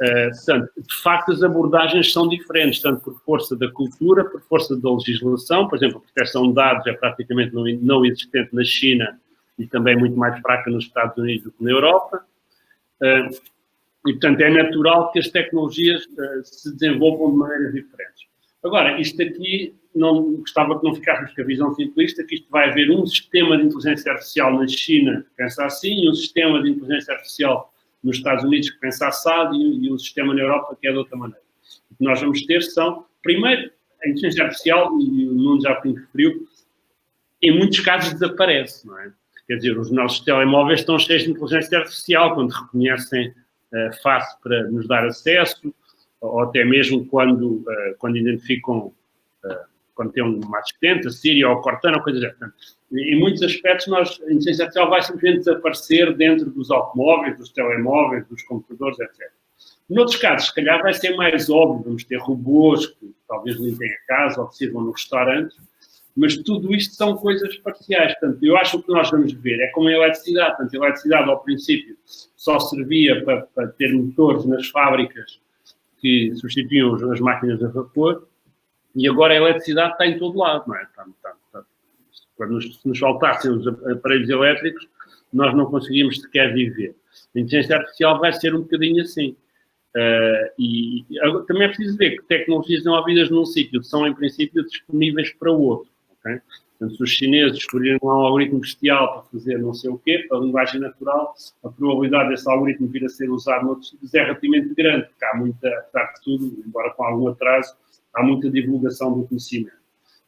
Portanto, de facto, as abordagens são diferentes, tanto por força da cultura, por força da legislação. Por exemplo, a proteção de dados é praticamente não existente na China e também muito mais fraca nos Estados Unidos do que na Europa. E, portanto, é natural que as tecnologias se desenvolvam de maneiras diferentes. Agora, isto aqui, gostava que não ficássemos com a visão simplista, que isto vai haver um sistema de inteligência artificial na China que pensa assim, e um sistema de inteligência artificial nos Estados Unidos que pensa assado, e um sistema na Europa que é de outra maneira. O que nós vamos ter são, primeiro, a inteligência artificial, e o Nuno já referiu, em muitos casos desaparece, não é? Quer dizer, os nossos telemóveis estão cheios de inteligência artificial, quando reconhecem face para nos dar acesso, ou até mesmo quando identificam, quando tem uma assistente, a Siri ou a Cortana, ou coisas assim. Em muitos aspectos, a inteligência artificial vai simplesmente desaparecer dentro dos automóveis, dos telemóveis, dos computadores, etc. Noutros casos, se calhar vai ser mais óbvio, vamos ter robôs que talvez limpem a casa ou que sirvam no restaurante, mas tudo isto são coisas parciais. Portanto, eu acho que o que nós vamos ver é como a eletricidade. Portanto, a eletricidade, ao princípio, só servia para ter motores nas fábricas que substituíam as máquinas a vapor, e agora a eletricidade está em todo lado, não é? Quando nos faltassem os aparelhos elétricos, nós não conseguíamos sequer viver. A inteligência artificial vai ser um bocadinho assim. E também é preciso ver que tecnologias desenvolvidas num sítio são, em princípio, disponíveis para o outro. Okay? Portanto, se os chineses escolherem um algoritmo bestial para fazer não sei o quê, para a linguagem natural, a probabilidade desse algoritmo vir a ser usado noutros sítios é relativamente grande, porque há muita, apesar de tudo, embora com algum atraso, há muita divulgação do conhecimento.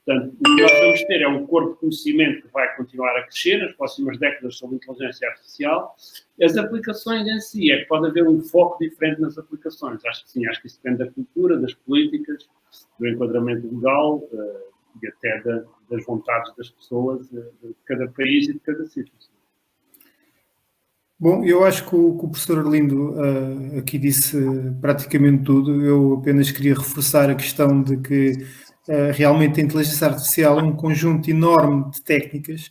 Portanto, o que nós vamos ter é um corpo de conhecimento que vai continuar a crescer nas próximas décadas sobre inteligência artificial. As aplicações em si, é que pode haver um foco diferente nas aplicações. Acho que sim, acho que isso depende da cultura, das políticas, do enquadramento legal e até das vontades das pessoas de cada país e de cada sítio. Bom, eu acho que o professor Arlindo aqui disse praticamente tudo. Eu apenas queria reforçar a questão de que realmente a inteligência artificial é um conjunto enorme de técnicas.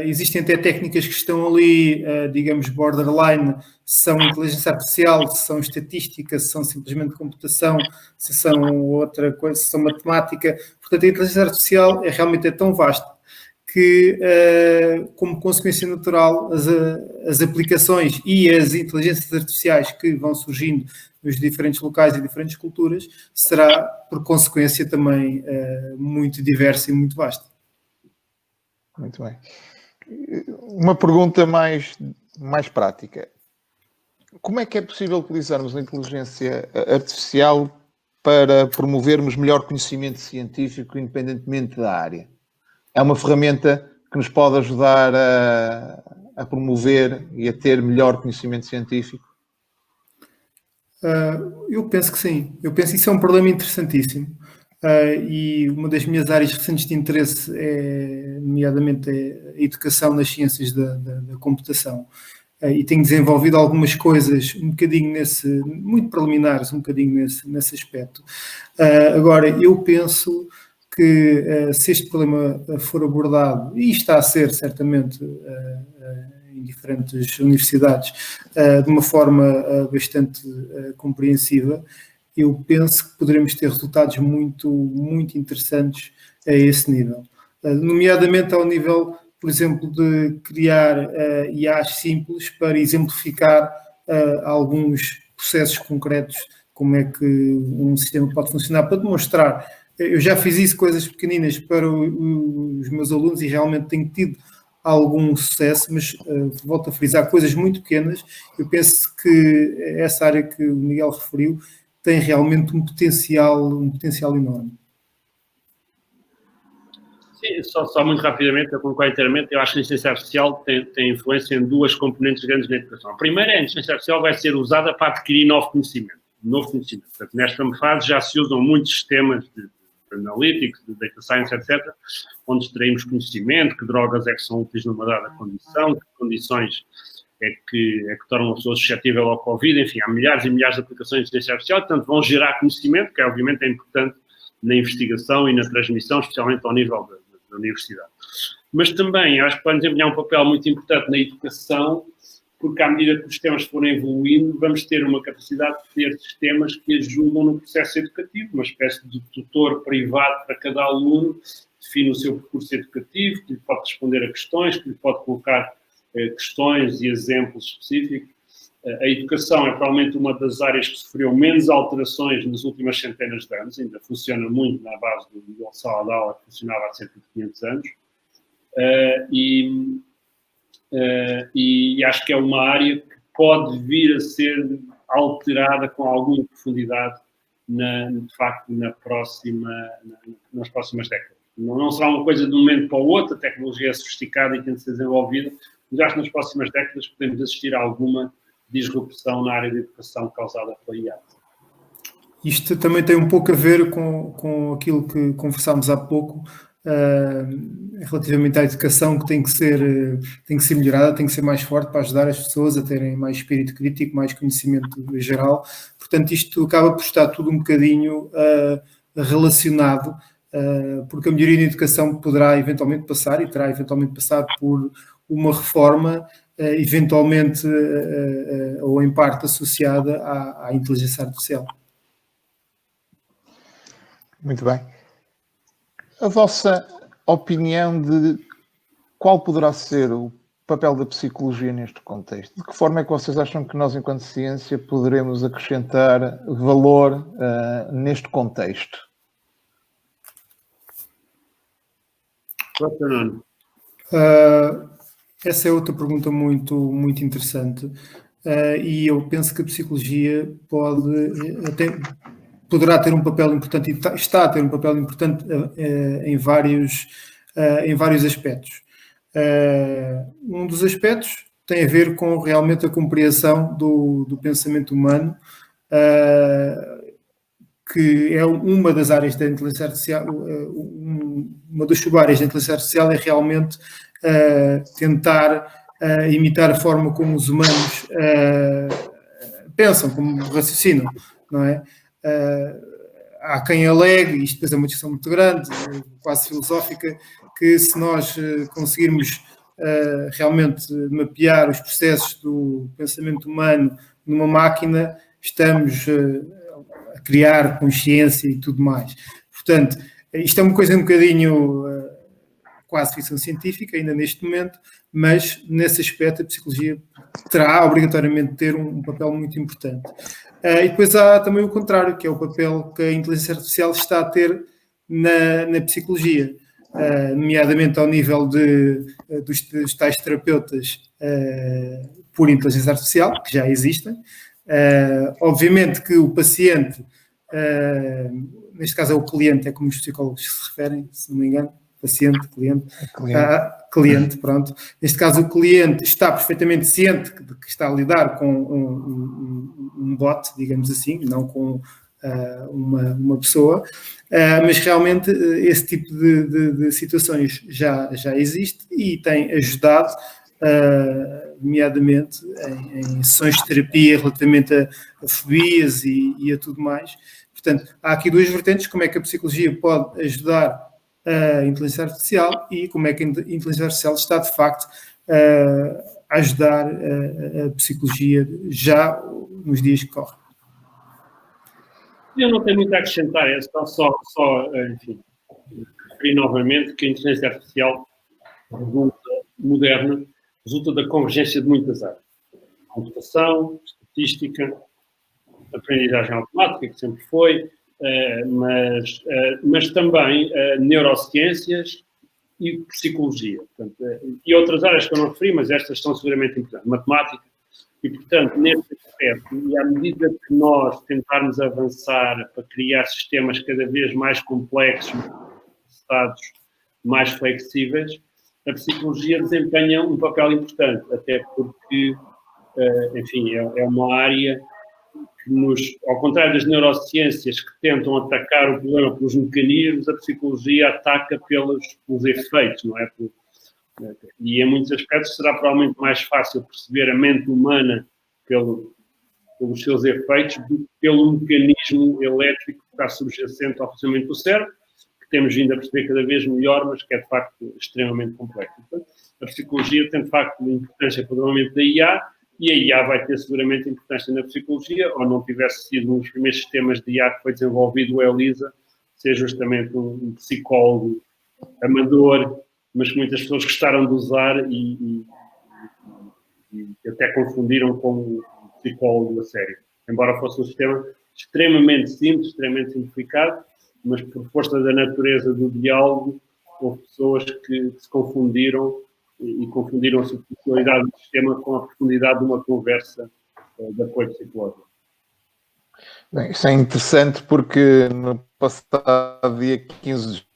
Existem até técnicas que estão ali, digamos, borderline, se são inteligência artificial, se são estatística, se são simplesmente computação, se são outra coisa, se são matemática. Portanto, a inteligência artificial realmente tão vasta que, como consequência natural, as aplicações e as inteligências artificiais que vão surgindo nos diferentes locais e diferentes culturas será, por consequência, também muito diversa e muito vasta. Muito bem. Uma pergunta mais prática. Como é que é possível utilizarmos a inteligência artificial para promovermos melhor conhecimento científico, independentemente da área? É uma ferramenta que nos pode ajudar a promover e a ter melhor conhecimento científico? Eu penso que sim. Eu penso que isso é um problema interessantíssimo. E uma das minhas áreas recentes de interesse é, nomeadamente, a educação nas ciências da computação. E tenho desenvolvido algumas coisas um bocadinho muito preliminares, um bocadinho nesse aspecto. Agora, eu penso que se este problema for abordado, e está a ser certamente em diferentes universidades, de uma forma bastante compreensiva, eu penso que poderemos ter resultados muito, muito interessantes a esse nível. Nomeadamente ao nível, por exemplo, de criar IAs simples para exemplificar alguns processos concretos, como é que um sistema pode funcionar, para demonstrar. Eu já fiz isso, coisas pequeninas para os meus alunos, e realmente tenho tido algum sucesso, mas volto a frisar, coisas muito pequenas. Eu penso que essa área que o Miguel referiu tem realmente um potencial enorme. Sim, só muito rapidamente, eu concordo inteiramente. Eu acho que a inteligência artificial tem influência em duas componentes grandes da educação. A primeira é a inteligência artificial vai ser usada para adquirir novo conhecimento. Portanto, nesta fase já se usam muitos sistemas de analytics, de data science, etc., onde extraímos conhecimento, que drogas é que são úteis numa dada condição, que condições é que tornam a pessoa suscetível ao Covid. Enfim, há milhares e milhares de aplicações de inteligência artificial, portanto vão gerar conhecimento, que obviamente é importante na investigação e na transmissão, especialmente ao nível da universidade. Mas também acho que podem desempenhar um papel muito importante na educação, porque à medida que os sistemas forem evoluindo, vamos ter uma capacidade de ter sistemas que ajudam no processo educativo, uma espécie de tutor privado para cada aluno, define o seu percurso educativo, que lhe pode responder a questões, que lhe pode colocar questões e exemplos específicos. A educação é provavelmente uma das áreas que sofreu menos alterações nas últimas centenas de anos, ainda funciona muito na base do Miguel Sala de Aula, que funcionava há cerca de 500 anos, e acho que é uma área que pode vir a ser alterada com alguma profundidade, de facto, nas próximas décadas. Não será uma coisa de um momento para o outro, a tecnologia é sofisticada e tem de ser desenvolvida, mas acho que nas próximas décadas podemos assistir a alguma disrupção na área da educação causada pela IA. Isto também tem um pouco a ver com aquilo que conversámos há pouco, relativamente à educação, que tem que ser melhorada, tem que ser mais forte para ajudar as pessoas a terem mais espírito crítico, mais conhecimento geral. Portanto, isto acaba por estar tudo um bocadinho relacionado, porque a melhoria da educação poderá eventualmente passar, e terá eventualmente passado por uma reforma, eventualmente ou em parte associada à inteligência artificial. Muito bem. A vossa opinião de qual poderá ser o papel da psicologia neste contexto? De que forma é que vocês acham que nós, enquanto ciência, poderemos acrescentar valor neste contexto? Essa é outra pergunta muito, muito interessante, e eu penso que a psicologia poderá ter um papel importante, e está a ter um papel importante em vários aspectos. Um dos aspectos tem a ver com realmente a compreensão do pensamento humano, que é uma das áreas da inteligência artificial, uma das sub-áreas da inteligência artificial é realmente tentar imitar a forma como os humanos pensam, como raciocinam, não é? Há quem alegue, isto depois é uma discussão muito grande, quase filosófica, que se nós conseguirmos realmente mapear os processos do pensamento humano numa máquina, estamos a criar consciência e tudo mais. Portanto, isto é uma coisa um bocadinho quase ficção científica, ainda neste momento, mas nesse aspecto a psicologia terá obrigatoriamente de ter um papel muito importante. E depois há também o contrário, que é o papel que a inteligência artificial está a ter na psicologia, nomeadamente ao nível dos tais terapeutas por inteligência artificial, que já existem. Obviamente que o paciente, neste caso é o cliente, é como os psicólogos se referem, se não me engano, paciente, cliente. Cliente, pronto. Neste caso, o cliente está perfeitamente ciente de que está a lidar com um bot, digamos assim, não com uma pessoa, mas realmente esse tipo de situações já existe e tem ajudado, nomeadamente em sessões de terapia relativamente a fobias e a tudo mais. Portanto, há aqui duas vertentes: como é que a psicologia pode ajudar a inteligência artificial e como é que a inteligência artificial está, de facto, a ajudar a psicologia já nos dias que correm. Eu não tenho muito a acrescentar, é só enfim, referir novamente que a inteligência artificial moderna resulta da convergência de muitas áreas. Computação, estatística, aprendizagem automática, que sempre foi, mas também neurociências e psicologia. Portanto, e outras áreas que eu não referi, mas estas são seguramente importantes. Matemática. E, portanto, nesse aspecto, e à medida que nós tentarmos avançar para criar sistemas cada vez mais complexos, mais flexíveis, a psicologia desempenha um papel importante, até porque, enfim, é uma área que, ao contrário das neurociências que tentam atacar o problema pelos mecanismos, a psicologia ataca pelos efeitos, não é? E em muitos aspectos será provavelmente mais fácil perceber a mente humana pelos seus efeitos do que pelo mecanismo elétrico que está subjacente ao funcionamento do cérebro, que temos vindo a perceber cada vez melhor, mas que é de facto extremamente complexo. Portanto, a psicologia tem de facto importância para o desenvolvimento da IA, e a IA vai ter seguramente importância na psicologia, ou não tivesse sido um dos primeiros sistemas de IA que foi desenvolvido, o ELISA, ser justamente um psicólogo amador, mas que muitas pessoas gostaram de usar e até confundiram com um psicólogo a sério. Embora fosse um sistema extremamente simples, extremamente simplificado, mas por força da natureza do diálogo, houve pessoas que se confundiram e confundiram a superficialidade do sistema com a profundidade de uma conversa de apoio psicológico. Bem, isso é interessante porque no passado dia 15 de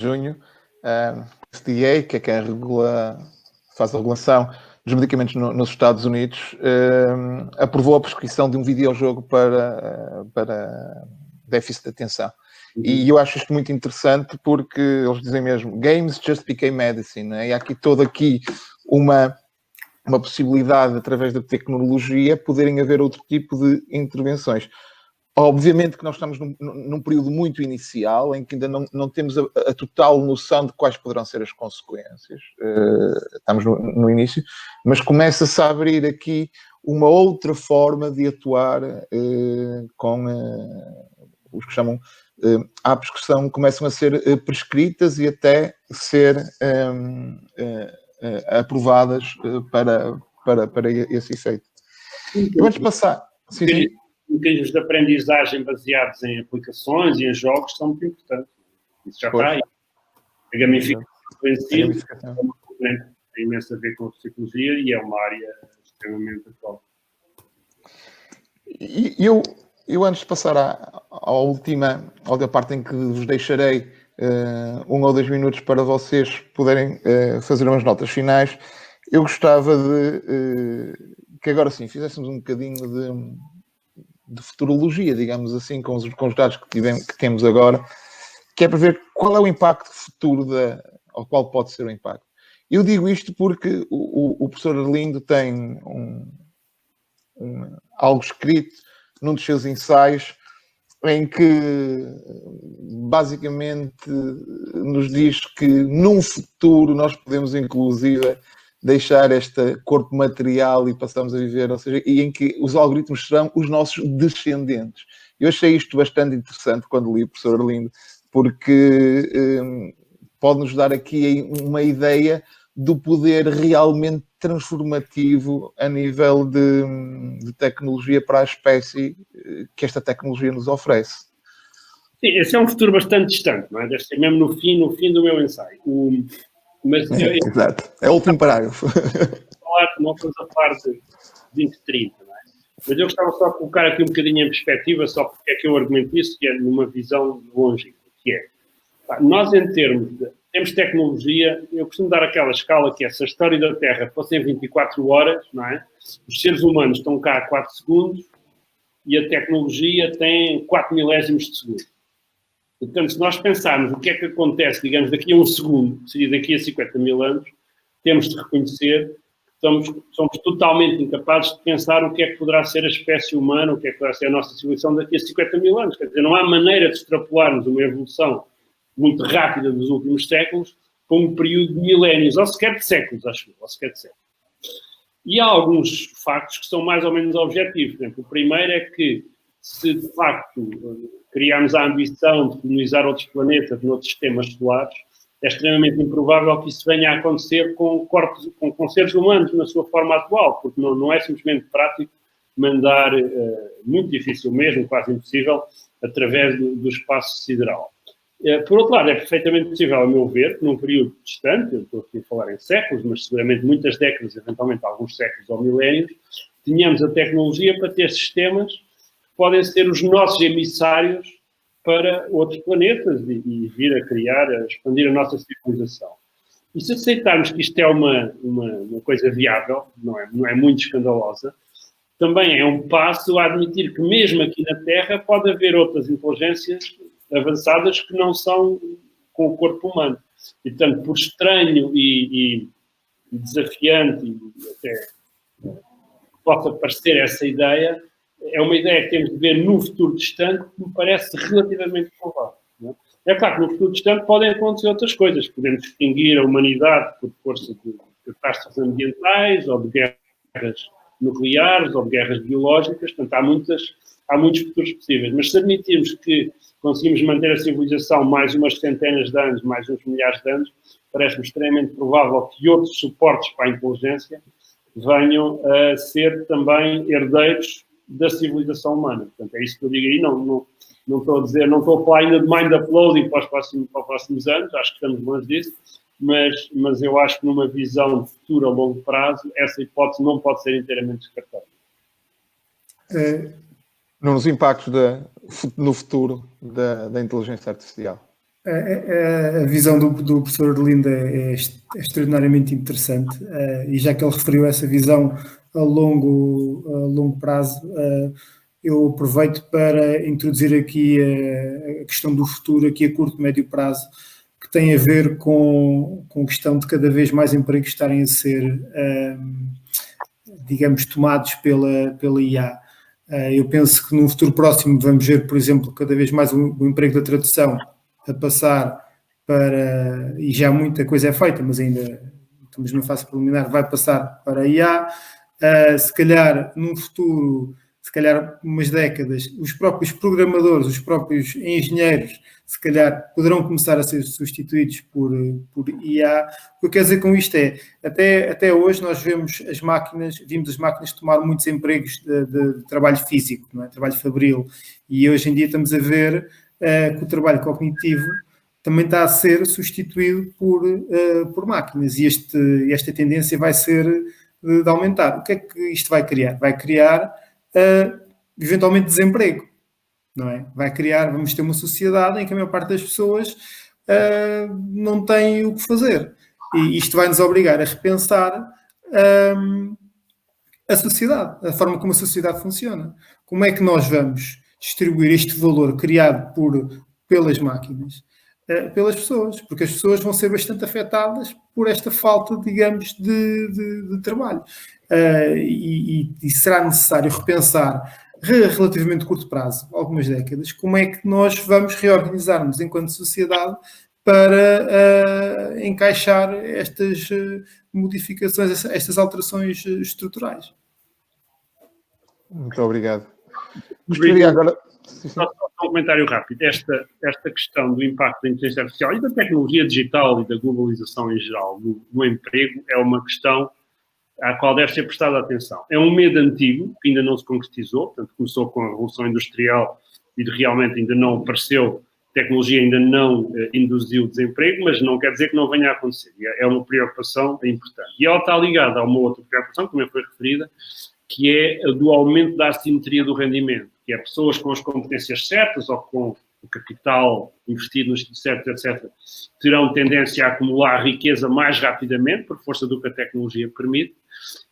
junho, a FDA, que é quem faz a regulação dos medicamentos nos Estados Unidos, aprovou a prescrição de um videojogo para déficit de atenção. E eu acho isto muito interessante porque eles dizem mesmo, games just became medicine, né? E há aqui uma possibilidade, através da tecnologia, poderem haver outro tipo de intervenções. Obviamente que nós estamos num período muito inicial, em que ainda não temos a total noção de quais poderão ser as consequências. Estamos no início, mas começa-se a abrir aqui uma outra forma de atuar com os que chamam apps que começam a ser prescritas e até ser aprovadas para esse efeito. Vamos passar. Mecanismos de aprendizagem baseados em aplicações e em jogos são muito importantes. Isso já está aí. A gamificação em si é uma componente que tem imenso a ver com a psicologia e é uma área extremamente atual. E eu antes de passar à última parte em que vos deixarei 1 ou 2 minutos para vocês poderem fazer umas notas finais, eu gostava de que agora sim fizéssemos um bocadinho de futurologia, digamos assim, com os dados que temos agora, que é para ver qual é o impacto futuro ou qual pode ser o impacto. Eu digo isto porque o professor Arlindo tem algo escrito num dos seus ensaios em que basicamente nos diz que num futuro nós podemos inclusive deixar este corpo material e passamos a viver, ou seja, e em que os algoritmos serão os nossos descendentes. Eu achei isto bastante interessante quando li o professor Arlindo, porque pode-nos dar aqui uma ideia do poder realmente transformativo a nível de tecnologia para a espécie que esta tecnologia nos oferece. Sim, esse é um futuro bastante distante, não é? Deve ser mesmo no fim do meu ensaio. Exato. É o último parágrafo. Não estamos a falar de 2030, não é? Mas eu gostava só de colocar aqui um bocadinho em perspectiva, só porque é que eu argumento isso, que é numa visão longínqua, que é, nós temos tecnologia, eu costumo dar aquela escala que é, se a história da Terra fosse em 24 horas, não é? Os seres humanos estão cá a 4 segundos e a tecnologia tem 4 milésimos de segundo. Portanto, se nós pensarmos o que é que acontece, digamos, daqui a 1 segundo, que seria daqui a 50 mil anos, temos de reconhecer que somos totalmente incapazes de pensar o que é que poderá ser a espécie humana, o que é que poderá ser a nossa civilização daqui a 50 mil anos. Quer dizer, não há maneira de extrapolarmos uma evolução muito rápida dos últimos séculos com um período de milénios, ou sequer de séculos, acho eu, ou sequer de séculos. E há alguns factos que são mais ou menos objetivos. Por exemplo, o primeiro é que, se de facto criarmos a ambição de colonizar outros planetas, noutros sistemas solares, é extremamente improvável que isso venha a acontecer com seres humanos na sua forma atual, porque não é simplesmente prático mandar, muito difícil mesmo, quase impossível, através do espaço sideral. Por outro lado, é perfeitamente possível, a meu ver, que num período distante, eu estou aqui a falar em séculos, mas seguramente muitas décadas, eventualmente alguns séculos ou milénios, tenhamos a tecnologia para ter sistemas que podem ser os nossos emissários para outros planetas e vir a criar, a expandir a nossa civilização. E se aceitarmos que isto é uma coisa viável, não é muito escandalosa, também é um passo a admitir que mesmo aqui na Terra pode haver outras inteligências avançadas que não são com o corpo humano. E, portanto, por estranho e desafiante e até possa parecer essa ideia, é uma ideia que temos de ver no futuro distante que me parece relativamente provável. Não é? É claro que no futuro distante podem acontecer outras coisas. Podemos extinguir a humanidade por força de catástrofes ambientais ou de guerras guerras nucleares ou de guerras biológicas, portanto há muitos futuros possíveis, mas se admitirmos que conseguimos manter a civilização mais umas centenas de anos, mais uns milhares de anos, parece-me extremamente provável que outros suportes para a inteligência venham a ser também herdeiros da civilização humana. Portanto, é isso que eu digo aí, não estou a dizer, não estou a falar ainda de mind uploading para os próximos anos, acho que estamos longe disso, mas eu acho que numa visão de futuro a longo prazo, essa hipótese não pode ser inteiramente descartada. Nos impactos no futuro da inteligência artificial. A visão do professor Arlindo é extraordinariamente interessante, e já que ele referiu essa visão a longo prazo, eu aproveito para introduzir aqui a questão do futuro, aqui a curto e médio prazo, que tem a ver com a questão de cada vez mais empregos estarem a ser, digamos, tomados pela IA. Eu penso que no futuro próximo vamos ver, por exemplo, cada vez mais o emprego da tradução a passar para, e já muita coisa é feita, mas ainda estamos numa fase preliminar, vai passar para a IA. Se calhar, num futuro, se calhar umas décadas, os próprios programadores, os próprios engenheiros, se calhar poderão começar a ser substituídos por IA. O que eu quero dizer com isto é, até hoje nós vimos as máquinas tomar muitos empregos de trabalho físico, não é? Trabalho fabril, e hoje em dia estamos a ver que o trabalho cognitivo também está a ser substituído por máquinas, e esta tendência vai ser de aumentar. O que é que isto vai criar? Vai criar, eventualmente, desemprego, não é? Vamos ter uma sociedade em que a maior parte das pessoas não tem o que fazer. E isto vai nos obrigar a repensar a sociedade, a forma como a sociedade funciona. Como é que nós vamos distribuir este valor criado pelas máquinas pelas pessoas? Porque as pessoas vão ser bastante afetadas por esta falta, digamos, de trabalho. E será necessário repensar, relativamente curto prazo, algumas décadas, como é que nós vamos reorganizar-nos enquanto sociedade para encaixar estas modificações, estas alterações estruturais. Muito obrigado. Gostaria agora... Só um comentário rápido. Esta questão do impacto da inteligência artificial e da tecnologia digital e da globalização em geral no emprego é uma questão à qual deve ser prestada atenção. É um medo antigo, que ainda não se concretizou, portanto, começou com a Revolução Industrial e realmente ainda não apareceu, a tecnologia ainda não induziu desemprego, mas não quer dizer que não venha a acontecer. É uma preocupação importante. E ela está ligada a uma outra preocupação, que também foi referida, que é a do aumento da assimetria do rendimento, que é pessoas com as competências certas ou com o capital investido nos sítios certos, etc., terão tendência a acumular riqueza mais rapidamente, por força do que a tecnologia permite.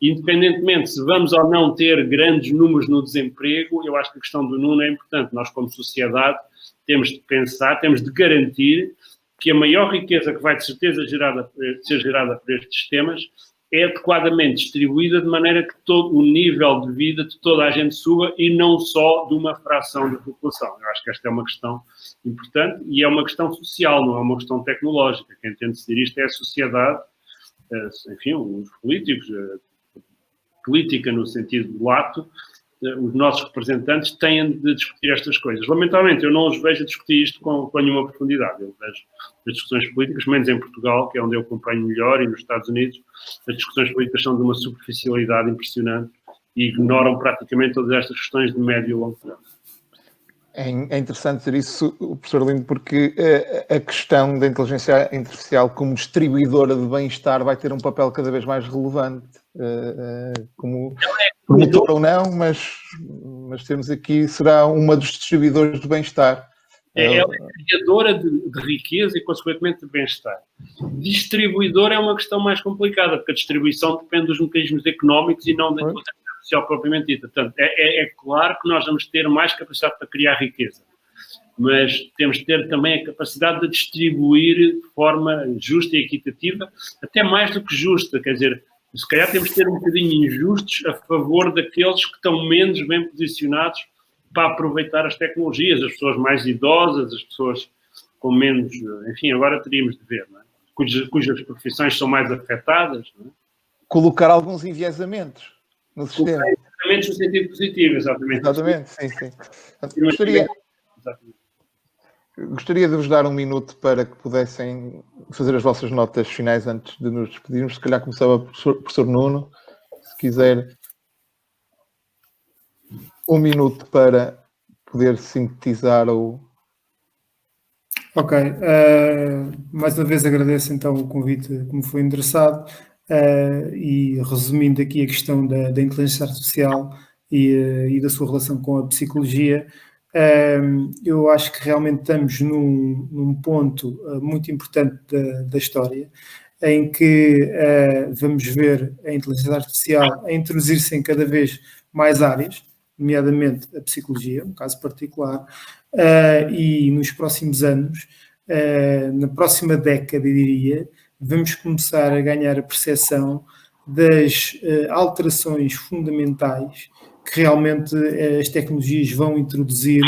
Independentemente se vamos ou não ter grandes números no desemprego, eu acho que a questão do Nuno é importante. Nós, como sociedade, temos de pensar, temos de garantir que a maior riqueza que vai de certeza ser gerada por estes sistemas é adequadamente distribuída de maneira que todo o nível de vida de toda a gente suba e não só de uma fração da população. Eu acho que esta é uma questão importante e é uma questão social, não é uma questão tecnológica. Quem tem de decidir isto é a sociedade, enfim, os políticos, a política no sentido lato, os nossos representantes têm de discutir estas coisas. Lamentavelmente, eu não os vejo a discutir isto com nenhuma profundidade. Eu vejo as discussões políticas, menos em Portugal, que é onde eu acompanho melhor, e nos Estados Unidos, as discussões políticas são de uma superficialidade impressionante e ignoram praticamente todas estas questões de médio e longo prazo. É interessante dizer isso, professor Lindo, porque a questão da inteligência artificial como distribuidora de bem-estar vai ter um papel cada vez mais relevante, como promotor ou não, mas temos aqui, será uma dos distribuidores de bem-estar. É uma criadora de riqueza e, consequentemente, de bem-estar. Distribuidora é uma questão mais complicada, porque a distribuição depende dos mecanismos económicos e não da inteligência artificial propriamente dita. Portanto, é claro que nós vamos ter mais capacidade para criar riqueza, mas temos de ter também a capacidade de distribuir de forma justa e equitativa, até mais do que justa, quer dizer, se calhar temos de ter um bocadinho injustos a favor daqueles que estão menos bem posicionados para aproveitar as tecnologias, as pessoas mais idosas, as pessoas com menos... Enfim, agora teríamos de ver, não é? Cujas profissões são mais afetadas. Não é? Colocar alguns enviesamentos. no sistema. Exatamente no sentido positivo, exatamente. Exatamente, sim, sim. Exatamente. Gostaria de vos dar um minuto para que pudessem fazer as vossas notas finais antes de nos despedirmos. Se calhar começava o professor Nuno, se quiser um minuto para poder sintetizar ou... Ok, mais uma vez agradeço então o convite que me foi endereçado e resumindo aqui a questão da inteligência artificial e da sua relação com a psicologia, eu acho que realmente estamos num ponto muito importante da história em que vamos ver a inteligência artificial a introduzir-se em cada vez mais áreas, nomeadamente a psicologia, um caso particular, e nos próximos anos, na próxima década, eu diria, vamos começar a ganhar a percepção das alterações fundamentais que realmente as tecnologias vão introduzir,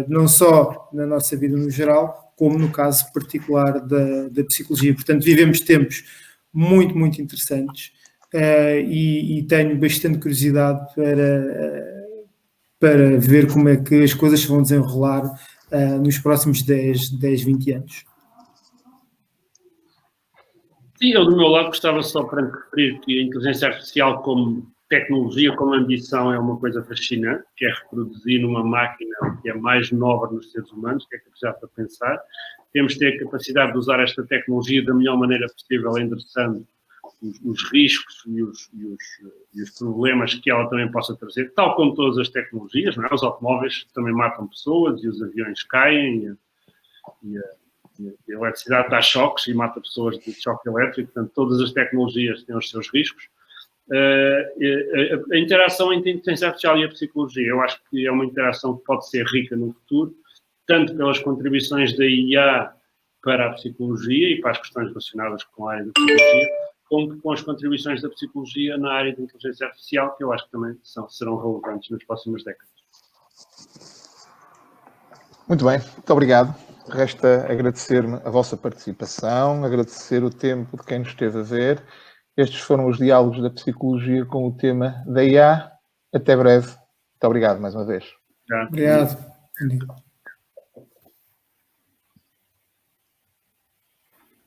não só na nossa vida no geral, como no caso particular da psicologia. Portanto, vivemos tempos muito, muito interessantes e tenho bastante curiosidade para ver como é que as coisas se vão desenrolar nos próximos 10, 20 anos. Sim, eu do meu lado gostava só para referir que a inteligência artificial como tecnologia, como ambição, é uma coisa fascinante, que é reproduzir numa máquina o que é mais nobre nos seres humanos, que é capacidade para pensar. Temos de ter a capacidade de usar esta tecnologia da melhor maneira possível, endereçando os riscos e os problemas que ela também possa trazer, tal como todas as tecnologias, não é? Os automóveis também matam pessoas e os aviões caem e a eletricidade dá choques e mata pessoas de choque elétrico, portanto todas as tecnologias têm os seus riscos. A interação entre a inteligência artificial e a psicologia, eu acho que é uma interação que pode ser rica no futuro, tanto pelas contribuições da IA para a psicologia e para as questões relacionadas com a área da psicologia, como com as contribuições da psicologia na área da inteligência artificial, que eu acho que também serão relevantes nas próximas décadas. Muito bem, muito obrigado. Resta agradecer-me a vossa participação, agradecer o tempo de quem nos esteve a ver. Estes foram os diálogos da psicologia com o tema da IA. Até breve. Muito obrigado mais uma vez. Obrigado.